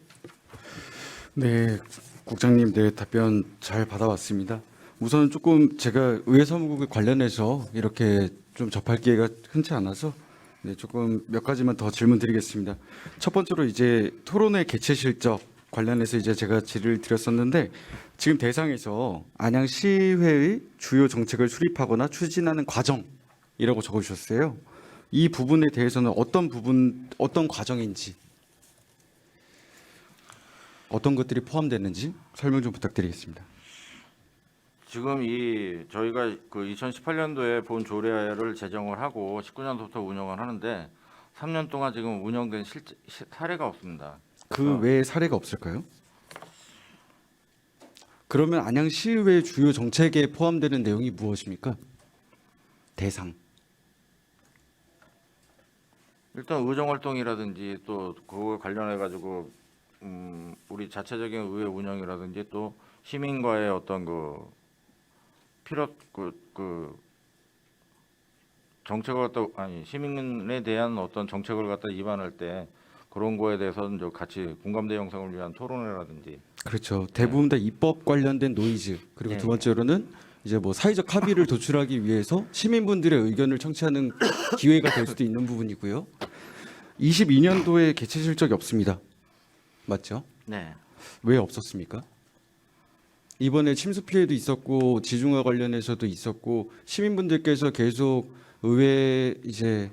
네, 국장님, 네 답변 잘 받아왔습니다. 우선 조금 제가 의회 사무국에 관련해서 이렇게 좀 접할 기회가 흔치 않아서 네, 조금 몇 가지만 더 질문드리겠습니다. 첫 번째로 이제 토론회 개최 실적 관련해서 이제 제가 질의를 드렸었는데 지금 대상에서 안양시회의 주요 정책을 수립하거나 추진하는 과정이라고 적어주셨어요. 이 부분에 대해서는 어떤 과정인지, 어떤 것들이 포함됐는지 설명 좀 부탁드리겠습니다. 지금 저희가 그 2018년도에 본 조례를 제정을 하고 19년도부터 운영을 하는데 3년 동안 지금 운영된 사례가 없습니다. 그 외에 사례가 없을까요? 그러면 안양시의회 주요 정책에 포함되는 내용이 무엇입니까? 대상. 일단 의정 활동이라든지 또 그거 관련해 가지고 우리 자체적인 의회 운영이라든지 또 시민과의 어떤 정책을 시민에 대한 어떤 정책을 갖다 입안할 때 그런 거에 대해서는 같이 공감대 형성을 위한 토론회라든지. 그렇죠. 대부분 다 입법 관련된 노이즈. 그리고 네. 두 번째로는 이제 뭐 사회적 합의를 도출하기 위해서 시민분들의 의견을 청취하는 기회가 될 수도 있는 부분이고요. 22년도에 개최 실적이 없습니다. 맞죠? 네. 왜 없었습니까? 이번에 침수 피해도 있었고 지중화 관련해서도 있었고 시민분들께서 계속 의회 이제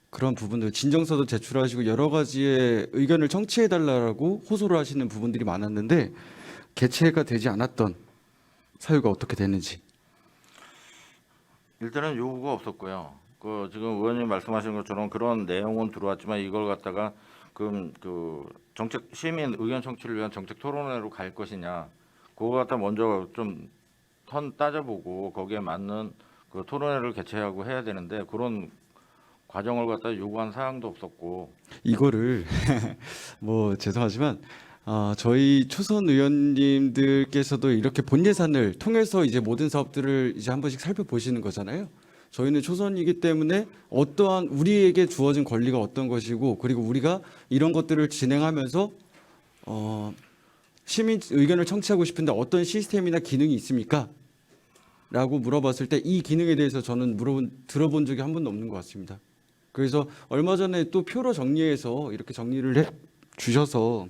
그런 부분들 진정서도 제출하시고 여러 가지의 의견을 청취해 달라고 호소를 하시는 부분들이 많았는데 개최가 되지 않았던 사유가 어떻게 됐는지. 일단은 요구가 없었고요. 지금 의원님 말씀하신 것처럼 그런 내용은 들어왔지만 이걸 갖다가 정책 시민 의견 청취를 위한 정책 토론회로 갈 것이냐, 그거 갖다 먼저 좀 따져보고 거기에 맞는 그 토론회를 개최하고 해야 되는데 그런 과정을 갖다 요구한 사항도 없었고. 이거를 뭐 죄송하지만 저희 초선 의원님들께서도 이렇게 본 예산을 통해서 이제 모든 사업들을 이제 한 번씩 살펴보시는 거잖아요. 저희는 초선이기 때문에 어떠한 우리에게 주어진 권리가 어떤 것이고 그리고 우리가 이런 것들을 진행하면서 시민 의견을 청취하고 싶은데 어떤 시스템이나 기능이 있습니까? 라고 물어봤을 때 이 기능에 대해서 저는 들어본 적이 한 번도 없는 것 같습니다. 그래서 얼마 전에 또 표로 정리해서 이렇게 정리를 해 주셔서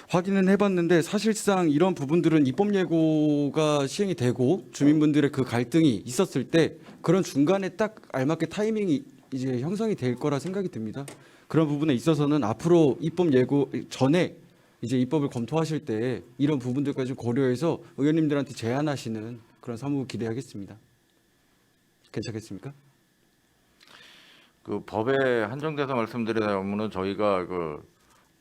확인은 해봤는데 사실상 이런 부분들은 입법 예고가 시행이 되고 주민분들의 그 갈등이 있었을 때 그런 중간에 딱 알맞게 타이밍이 이제 형성이 될 거라 생각이 듭니다. 그런 부분에 있어서는 앞으로 입법 예고 전에 이제 입법을 검토하실 때 이런 부분들까지 고려해서 의원님들한테 제안하시는 그런 사무국 기대하겠습니다. 괜찮겠습니까? 그 법에 한정돼서 말씀드리자면은 저희가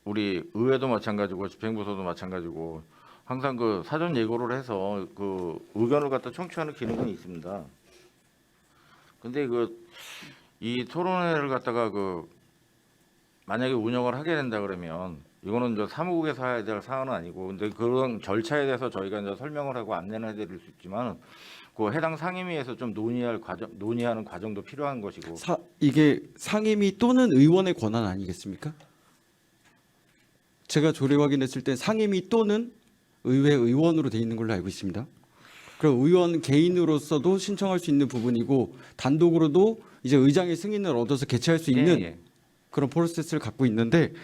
우리 의회도 마찬가지고 집행부서도 마찬가지고 항상 사전 예고를 해서 의견을 갖다 청취하는 기능은 있습니다. 근데 이 토론회를 갖다가 만약에 운영을 하게 된다 그러면 이거는 이제 사무국에서 해야 될 사안은 아니고 근데 그런 절차에 대해서 저희가 이제 설명을 하고 안내를 해드릴 수 있지만 해당 상임위에서 좀 논의하는 과정도 필요한 것이고. 이게 상임위 또는 의원의 권한 아니겠습니까? 제가 조례 확인했을 때 상임위 또는 의회 의원으로 돼 있는 걸로 알고 있습니다. 그럼 의원 개인으로서도 신청할 수 있는 부분이고 단독으로도 이제 의장의 승인을 얻어서 개최할 수 있는 그런 프로세스를 갖고 있는데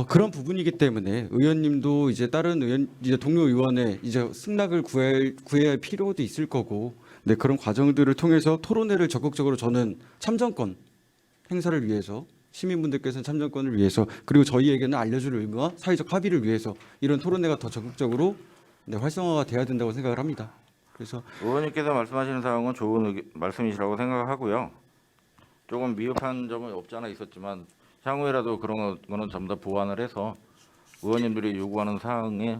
그런 부분이기 때문에 의원님도 이제 다른 이제 동료 의원의 이제 승낙을 구해야 할 필요도 있을 거고, 네, 그런 과정들을 통해서 토론회를 적극적으로 저는 참정권 행사를 위해서 시민분들께서는 참정권을 위해서 그리고 저희에게는 알려줄 의무와 사회적 합의를 위해서 이런 토론회가 더 적극적으로 활성화가 돼야 된다고 생각을 합니다. 그래서 의원님께서 말씀하시는 사항은 좋은 말씀이시라고 생각하고요. 조금 미흡한 점은 없지 않아 있었지만 향후에라도 그런 거는 전부 다 보완을 해서 의원님들이 요구하는 사항에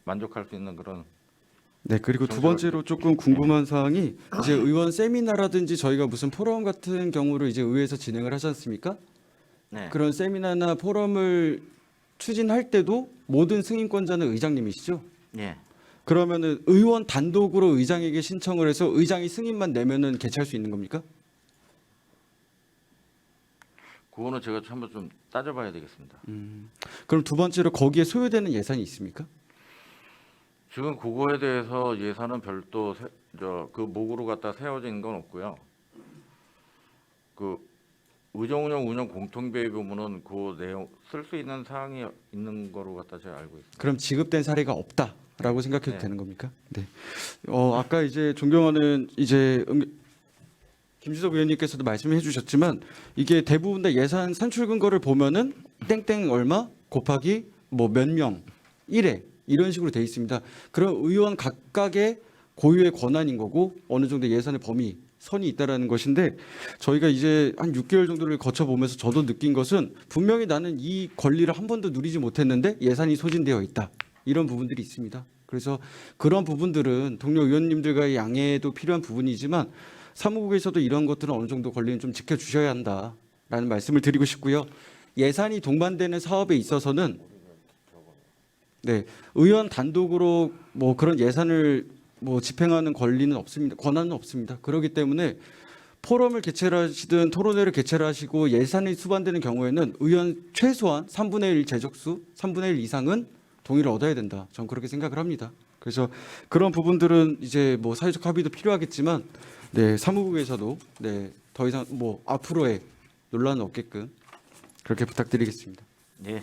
만족할 수 있는 그런. 네, 그리고 두 번째로 조금 궁금한 사항이 이제 의원 세미나라든지 저희가 무슨 포럼 같은 경우를 이제 의회에서 진행을 하지 않습니까? 네. 그런 세미나나 포럼을 추진할 때도 모든 승인권자는 의장님이시죠? 예. 그러면은 의원 단독으로 의장에게 신청을 해서 의장이 승인만 내면은 개최할 수 있는 겁니까? 그거는 제가 한번 좀 따져봐야 되겠습니다. 그럼 두 번째로 거기에 소요되는 예산이 있습니까? 지금 그거에 대해서 예산은 별도 그 목으로 갖다 세워진 건 없고요. 그 의정운영 운영 공통비의 부분은 그 내용 쓸 수 있는 사항이 있는 거로 갖다 제가 알고 있습니다. 그럼 지급된 사례가 없다라고 생각해도 네. 되는 겁니까? 네. 아까 이제 존경하는 이제 김주석 의원님께서도 말씀해 주셨지만 이게 대부분 다 예산 산출 근거를 보면은 땡땡 얼마 곱하기 뭐 몇 명 1회 이런 식으로 돼 있습니다. 그럼 의원 각각의 고유의 권한인 거고 어느 정도 예산의 범위 선이 있다라는 것인데 저희가 이제 한 6개월 정도를 거쳐 보면서 저도 느낀 것은 분명히 나는 이 권리를 한 번도 누리지 못했는데 예산이 소진되어 있다. 이런 부분들이 있습니다. 그래서 그런 부분들은 동료 의원님들과의 양해도 필요한 부분이지만 사무국에서도 이런 것들은 어느 정도 권리는 좀 지켜주셔야 한다라는 말씀을 드리고 싶고요. 예산이 동반되는 사업에 있어서는 네, 의원 단독으로 뭐 그런 예산을 뭐 집행하는 권리는 없습니다. 권한은 없습니다. 그렇기 때문에 포럼을 개최를 하시든 토론회를 개최를 하시고 예산이 수반되는 경우에는 의원 최소한 3분의 1 제적수, 3분의 1 이상은 동의를 얻어야 된다. 저는 그렇게 생각을 합니다. 그래서 그런 부분들은 이제 뭐 사회적 합의도 필요하겠지만 네, 사무국에서도 네, 더 이상 뭐 앞으로의 논란은 없게끔 그렇게 부탁드리겠습니다. 예.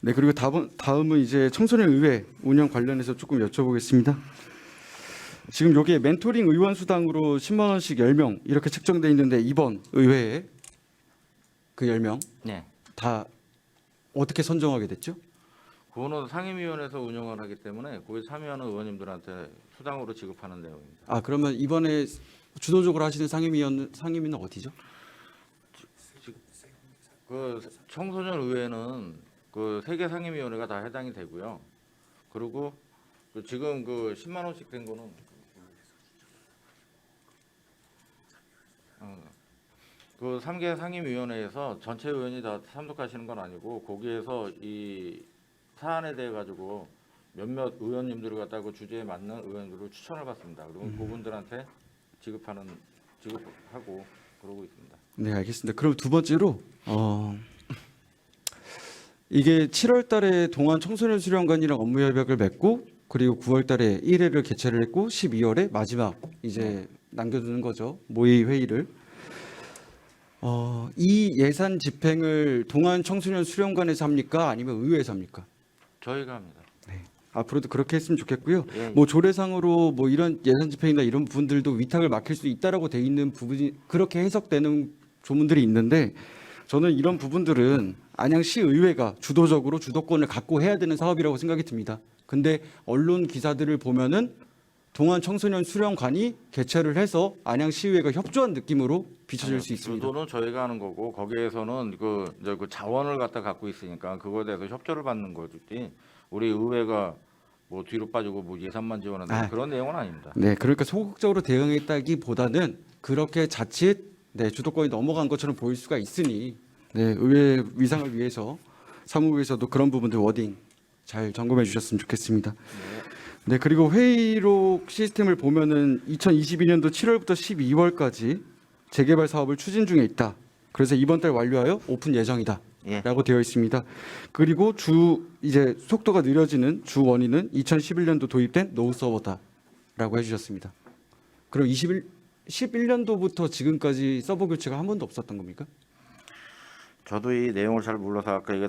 네, 그리고 다음은 이제 청소년 의회 운영 관련해서 조금 여쭤보겠습니다. 지금 여기에 멘토링 의원 수당으로 10만 원씩 10명 이렇게 책정돼 있는데 이번 의회에 그 10명 네. 다 어떻게 선정하게 됐죠? 그거는 상임위원회에서 운영을 하기 때문에 거기 참여하는 의원님들한테 수당으로 지급하는 내용입니다. 아, 그러면 이번에 주도적으로 하시는 상임위는 어디죠? 그 청소년 의회는 그 3개 상임위원회가 다 해당이 되고요. 그리고 그 지금 그 10만 원씩 된 거는 그 3개 상임위원회에서 전체 의원이 다 참석하시는 건 아니고 거기에서 이 사안에 대해 가지고 몇몇 의원님들을 갖다가 그 주제에 맞는 의원들을 추천을 받습니다. 그리고 그분들한테 지급하고 그러고 있습니다. 네, 알겠습니다. 그럼 두 번째로 이게 7월 달에 동안 청소년 수련관이랑 업무 협약을 맺고 그리고 9월 달에 1회를 개최를 했고 12월에 마지막 이제 남겨두는 거죠. 모의 회의를. 이 예산 집행을 동안 청소년 수련관에서 합니까? 아니면 의회에서 합니까? 저희가 합니다. 앞으로도 그렇게 했으면 좋겠고요. 예. 뭐 조례상으로 뭐 이런 예산 집행이나 이런 부분들도 위탁을 맡길 수 있다라고 돼 있는 부분이 그렇게 해석되는 조문들이 있는데 저는 이런 부분들은 안양시 의회가 주도적으로 주도권을 갖고 해야 되는 사업이라고 생각이 듭니다. 근데 언론 기사들을 보면은 동안 청소년 수련관이 개최를 해서 안양시의회가 협조한 느낌으로 비춰질 수 있습니다. 주도는 저희가 하는 거고 거기에서는 이제 그 자원을 갖다 갖고 있으니까 그거에 대해서 협조를 받는 거지. 우리 의회가 뭐 뒤로 빠지고 뭐 예산만 지원한다 그런 내용은 아닙니다. 네, 그러니까 소극적으로 대응했다기보다는 그렇게 자칫 주도권이 넘어간 것처럼 보일 수가 있으니 의회 위상을 위해서 사무부에서도 그런 부분들 워딩 잘 점검해 주셨으면 좋겠습니다. 네, 그리고 회의록 시스템을 보면은 2022년도 7월부터 12월까지 재개발 사업을 추진 중에 있다. 그래서 이번 달 완료하여 오픈 예정이다. 예. 라고 되어 있습니다. 그리고 이제 속도가 느려지는 주 원인은 2011년도 도입된 노후 서버다라고 해주셨습니다. 그럼 11년도부터 지금까지 서버 교체가 한 번도 없었던 겁니까? 저도 이 내용을 잘 몰라서 아까 이게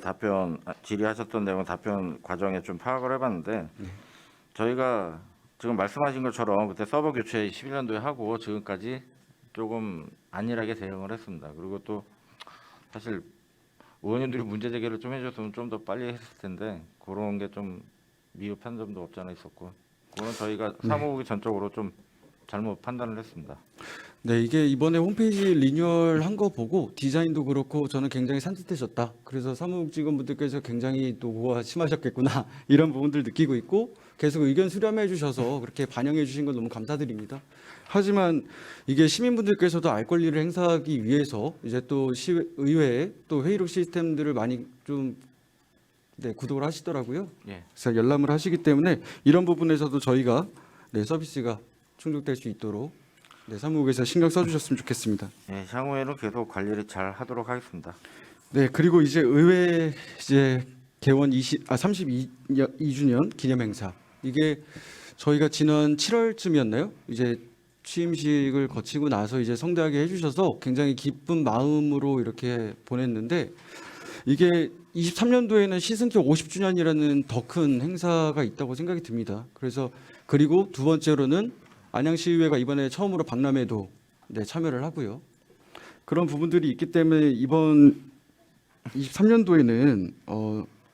질의하셨던 내용 답변 과정에 좀 파악을 해봤는데 저희가 지금 말씀하신 것처럼 그때 서버 교체 11년도에 하고 지금까지 조금 안일하게 대응을 했습니다. 그리고 또 사실 의원님들이 문제 제기를 좀 해줬으면 좀 더 빨리 했을 텐데 그런 게 좀 미흡한 점도 없지 않아 있었고 그거는 저희가 사무국이 전적으로 좀 잘못 판단을 했습니다. 네, 이게 이번에 홈페이지 리뉴얼한 거 보고 디자인도 그렇고 저는 굉장히 산뜻해졌다. 그래서 사무국 직원분들께서 굉장히 노고가 심하셨겠구나 이런 부분들 느끼고 있고 계속 의견 수렴해 주셔서 그렇게 반영해 주신 건 너무 감사드립니다. 하지만 이게 시민분들께서도 알 권리를 행사하기 위해서 이제 또 의회에 또 회의록 시스템들을 많이 좀 구독을 하시더라고요. 예. 그래서 열람을 하시기 때문에 이런 부분에서도 저희가 서비스가 충족될 수 있도록 사무국에서 신경 써주셨으면 좋겠습니다. 예, 향후에는 계속 관리를 잘 하도록 하겠습니다. 네, 그리고 이제 의회 이제 개원 32주년 기념 행사 이게 저희가 지난 7월쯤이었나요? 이제 취임식을 거치고 나서 이제 성대하게 해주셔서 굉장히 기쁜 마음으로 이렇게 보냈는데 이게 23년도에는 시승기 50주년이라는 더 큰 행사가 있다고 생각이 듭니다. 그래서 그리고 두 번째로는 안양시의회가 이번에 처음으로 박람회도 참여를 하고요. 그런 부분들이 있기 때문에 이번 23년도에는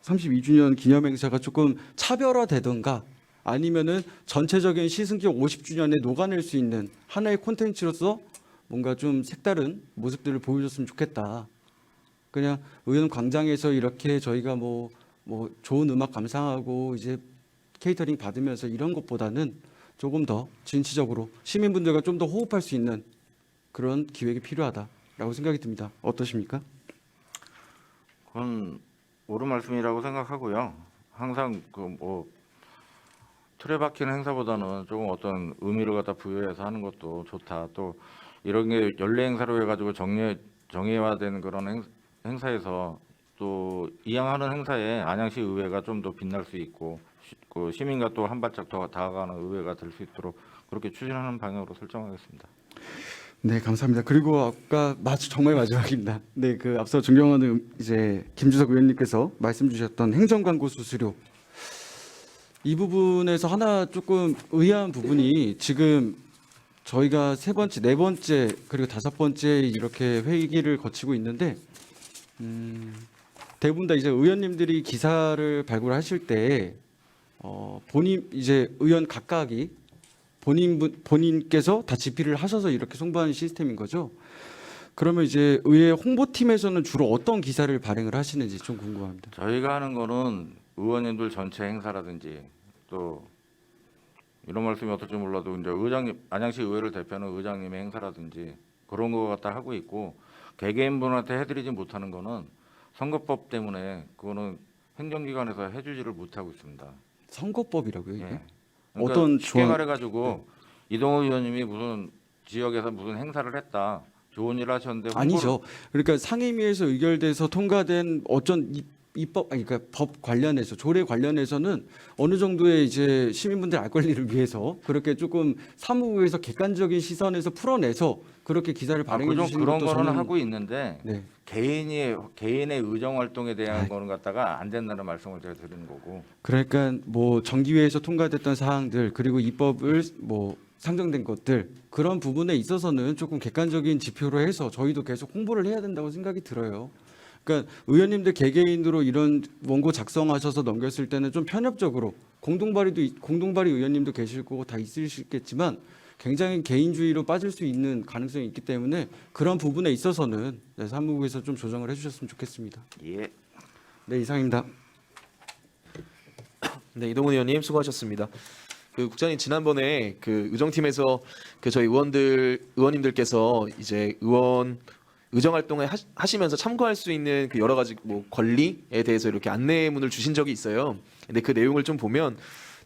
32주년 기념 행사가 조금 차별화되던가 아니면은 전체적인 시승기 50주년에 녹아낼 수 있는 하나의 콘텐츠로서 뭔가 좀 색다른 모습들을 보여줬으면 좋겠다. 그냥 의원 광장에서 이렇게 저희가 뭐 좋은 음악 감상하고 이제 케이터링 받으면서 이런 것보다는 조금 더 진취적으로 시민분들과 좀 더 호흡할 수 있는 그런 기획이 필요하다라고 생각이 듭니다. 어떠십니까? 그건 옳은 말씀이라고 생각하고요. 항상 틀에 박힌 행사보다는 조금 어떤 의미를 갖다 부여해서 하는 것도 좋다. 또 이런 게 연례 행사로 해가지고 정예화된 그런 행사에서 또 이양하는 행사에 안양시 의회가 좀 더 빛날 수 있고 그 시민과 또 한 발짝 더 다가가는 의회가 될 수 있도록 그렇게 추진하는 방향으로 설정하겠습니다. 네, 감사합니다. 그리고 아까 정말 마지막입니다. 네, 그 앞서 존경하는 이제 김주석 의원님께서 말씀 주셨던 행정광고 수수료 이 부분에서 하나 조금 의아한 부분이 지금 저희가 세 번째, 네 번째 그리고 다섯 번째 이렇게 회의기를 거치고 있는데 대부분 다 이제 의원님들이 기사를 발굴하실 때 본인 이제 의원 각각이 본인께서 다 집필을 하셔서 이렇게 송부하는 시스템인 거죠. 그러면 이제 의회 홍보팀에서는 주로 어떤 기사를 발행을 하시는지 좀 궁금합니다. 저희가 하는 거는 의원님들 전체 행사라든지 또 이런 말씀이 어떨지 몰라도 이제 의장님 안양시 의회를 대표하는 의장님의 행사라든지 그런 거 갖다 하고 있고 개개인분한테 해드리지 못하는 거는 선거법 때문에 그거는 행정기관에서 해주지를 못하고 있습니다. 선거법이라고요, 이게? 예. 그러니까 어떤 쉽게 조항- 말해가지고 이동호 의원님이 무슨 지역에서 무슨 행사를 했다, 좋은 일 하셨는데 아니죠. 그러니까 상임위에서 의결돼서 통과된 어쩐 입법 아니 그러니까 법 관련해서 조례 관련해서는 어느 정도의 이제 시민분들 알 권리를 위해서 그렇게 조금 사무국에서 객관적인 시선에서 풀어내서 그렇게 기사를 발행해 주시는 그런 것도 거는 저는 하고 있는데 네. 개인의 의정 활동에 대한 거는 갖다가 안 된다는 말씀을 제가 드리는 거고. 그러니까 뭐 정기회에서 통과됐던 사항들 그리고 입법을 상정된 것들 그런 부분에 있어서는 조금 객관적인 지표로 해서 저희도 계속 홍보를 해야 된다고 생각이 들어요. 그러니까 의원님들 개개인으로 이런 원고 작성하셔서 넘겼을 때는 좀 편협적으로 공동발의 의원님도 계실 거고 다 있으시겠지만 굉장히 개인주의로 빠질 수 있는 가능성이 있기 때문에 그런 부분에 있어서는 사무국에서 좀 조정을 해주셨으면 좋겠습니다. 예. 네, 이상입니다. 네, 이동훈 의원님 수고하셨습니다. 국장님 지난번에 그 의정팀에서 저희 의원님들께서 이제 의정 활동에 하시면서 참고할 수 있는 여러 가지 권리에 대해서 이렇게 안내문을 주신 적이 있어요. 근데 그 내용을 좀 보면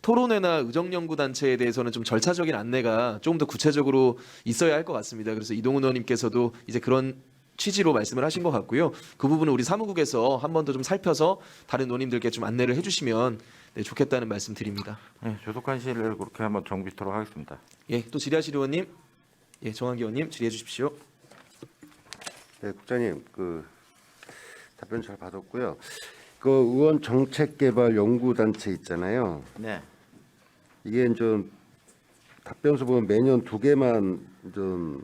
토론회나 의정연구단체에 대해서는 좀 절차적인 안내가 조금 더 구체적으로 있어야 할 것 같습니다. 그래서 이동훈 의원님께서도 이제 그런 취지로 말씀을 하신 것 같고요. 그 부분은 우리 사무국에서 한 번 더 좀 살펴서 다른 의원님들께 좀 안내를 해주시면 좋겠다는 말씀 드립니다. 네, 조속한 시일 내에 그렇게 한번 정비토록 하겠습니다. 예, 또 질의하실 의원님, 정한기 의원님 질의해 주십시오. 네, 국장님 답변 잘 받았고요. 그 의원 정책개발 연구단체 있잖아요. 네. 이게 좀 답변서 보면 매년 2개만 좀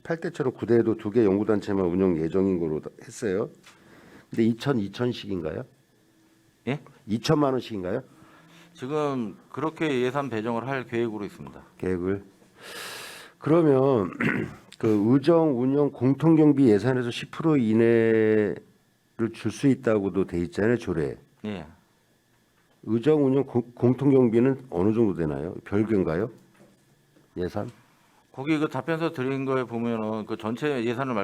8대처럼 9대에도 2개 연구단체만 운영 예정인 거로 했어요. 근데 2,000씩인가요? 예? 2천만 원씩인가요? 지금 그렇게 예산 배정을 할 계획으로 있습니다. 계획을. 그러면 그 의정 운영 공통경비 예산에서 10% 이내를 줄 수 있다고도 돼 있잖아요, 조례. 예. 의정 운영 공통경비는 어느 정도 되나요? 별개인가요? 예산? 거기 그 답변서 드린 거에 보면은 그 전체 예산을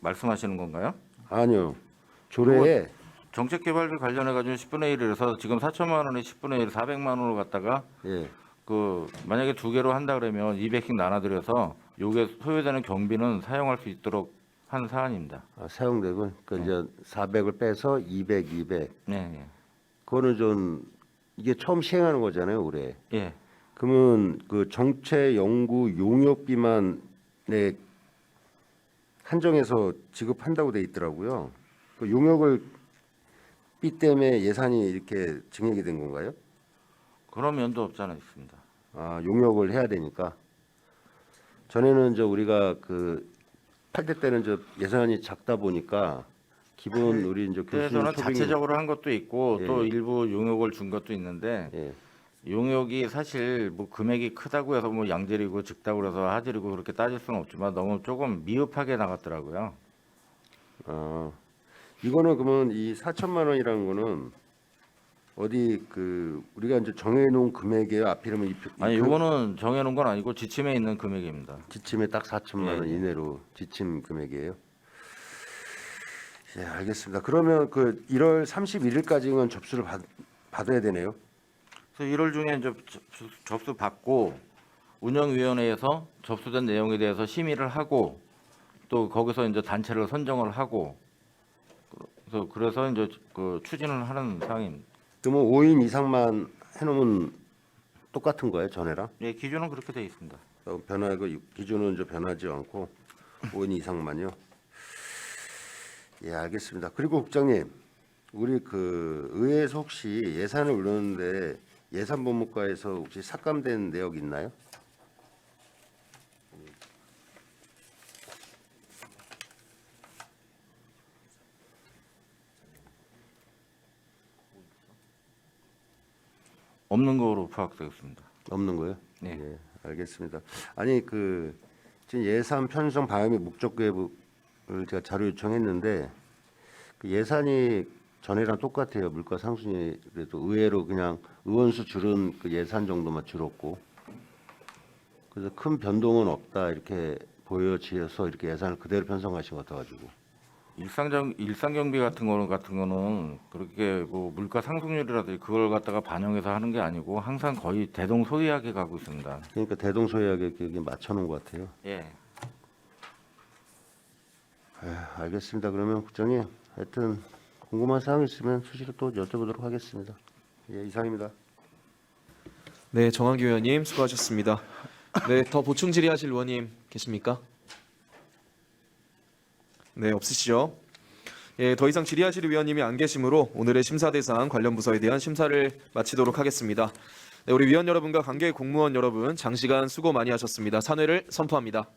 말씀하시는 건가요? 아니요. 조례에 정책개발비 관련해 가지고 10분의 1이라서 지금 4천만 원에 10분의 1, 400만 원으로 갖다가 예. 그 만약에 두 개로 한다 그러면 200씩 나눠드려서 요게 소요되는 경비는 사용할 수 있도록 한 사안입니다. 사용되고 그러니까 이제 400을 빼서 200, 200. 네, 그거는 좀 이게 처음 시행하는 거잖아요, 올해. 예. 예. 그러면 그 정책 연구 용역비만 한정해서 지급한다고 돼 있더라고요. 그 용역을 비 때문에 예산이 이렇게 증액이 된 건가요? 그런 면도 없지 않아 있습니다. 아, 용역을 해야 되니까. 전에는 이제 우리가 그 8대 때는 저 예산이 작다 보니까 기본 우리 이제 교수님 그래서는 초빙이 자체적으로 한 것도 있고 예. 또 일부 용역을 준 것도 있는데 예. 용역이 사실 뭐 금액이 크다고 해서 뭐 양질이고 적다고 해서 하질이고 그렇게 따질 수는 없지만 너무 조금 미흡하게 나갔더라고요. 이거는 그러면 이 4천만 원이라는 거는 어디 그 우리가 이제 정해놓은 금액이에요. 앞이라면 아니 요거는 정해놓은 건 아니고 지침에 있는 금액입니다. 지침에 딱 4천만 원 예, 예. 이내로 지침 금액이에요. 예, 알겠습니다. 그러면 그 1월 31일까지는 접수를 받아야 되네요. 그래서 1월 중에 이제 접수 받고 운영위원회에서 접수된 내용에 대해서 심의를 하고 또 거기서 이제 단체를 선정을 하고 그래서 이제 그 추진을 하는 상황입니다. 그러면 5인 이상만 해놓으면 똑같은 거예요, 전에랑? 예, 기준은 그렇게 돼 있습니다. 변화하고 기준은 이제 변하지 않고 5인 이상만요. 예, 알겠습니다. 그리고 국장님, 우리 그 의회에서 혹시 예산을 올렸는데 예산본무과에서 혹시 삭감된 내역 있나요? 없는 거로 파악되었습니다. 없는 거요? 네. 예, 알겠습니다. 아니 그 지금 예산 편성 방향의 목적 계획을 제가 자료 요청했는데 그 예산이 전에랑 똑같아요. 물가 상승이 그래도 의외로 그냥 의원수 줄은 그 예산 정도만 줄었고 그래서 큰 변동은 없다 이렇게 보여지어서 이렇게 예산을 그대로 편성하신 것 같아가지고 일상 경비 같은 거는 그렇게 뭐 물가 상승률이라든지 그걸 갖다가 반영해서 하는 게 아니고 항상 거의 대동소이하게 가고 있습니다. 그러니까 대동소이하게 여기 맞춰놓은 것 같아요. 예. 알겠습니다. 그러면 국장님 하여튼 궁금한 사항 있으면 수시로 또 여쭤보도록 하겠습니다. 예, 이상입니다. 네, 정한규 의원님 수고하셨습니다. 네, 더 보충 질의하실 의원님 계십니까? 네, 없으시죠? 예, 더 이상 질의하실 위원님이 안 계시므로 오늘의 심사 대상 관련 부서에 대한 심사를 마치도록 하겠습니다. 네, 우리 위원 여러분과 관계 공무원 여러분 장시간 수고 많이 하셨습니다. 산회를 선포합니다.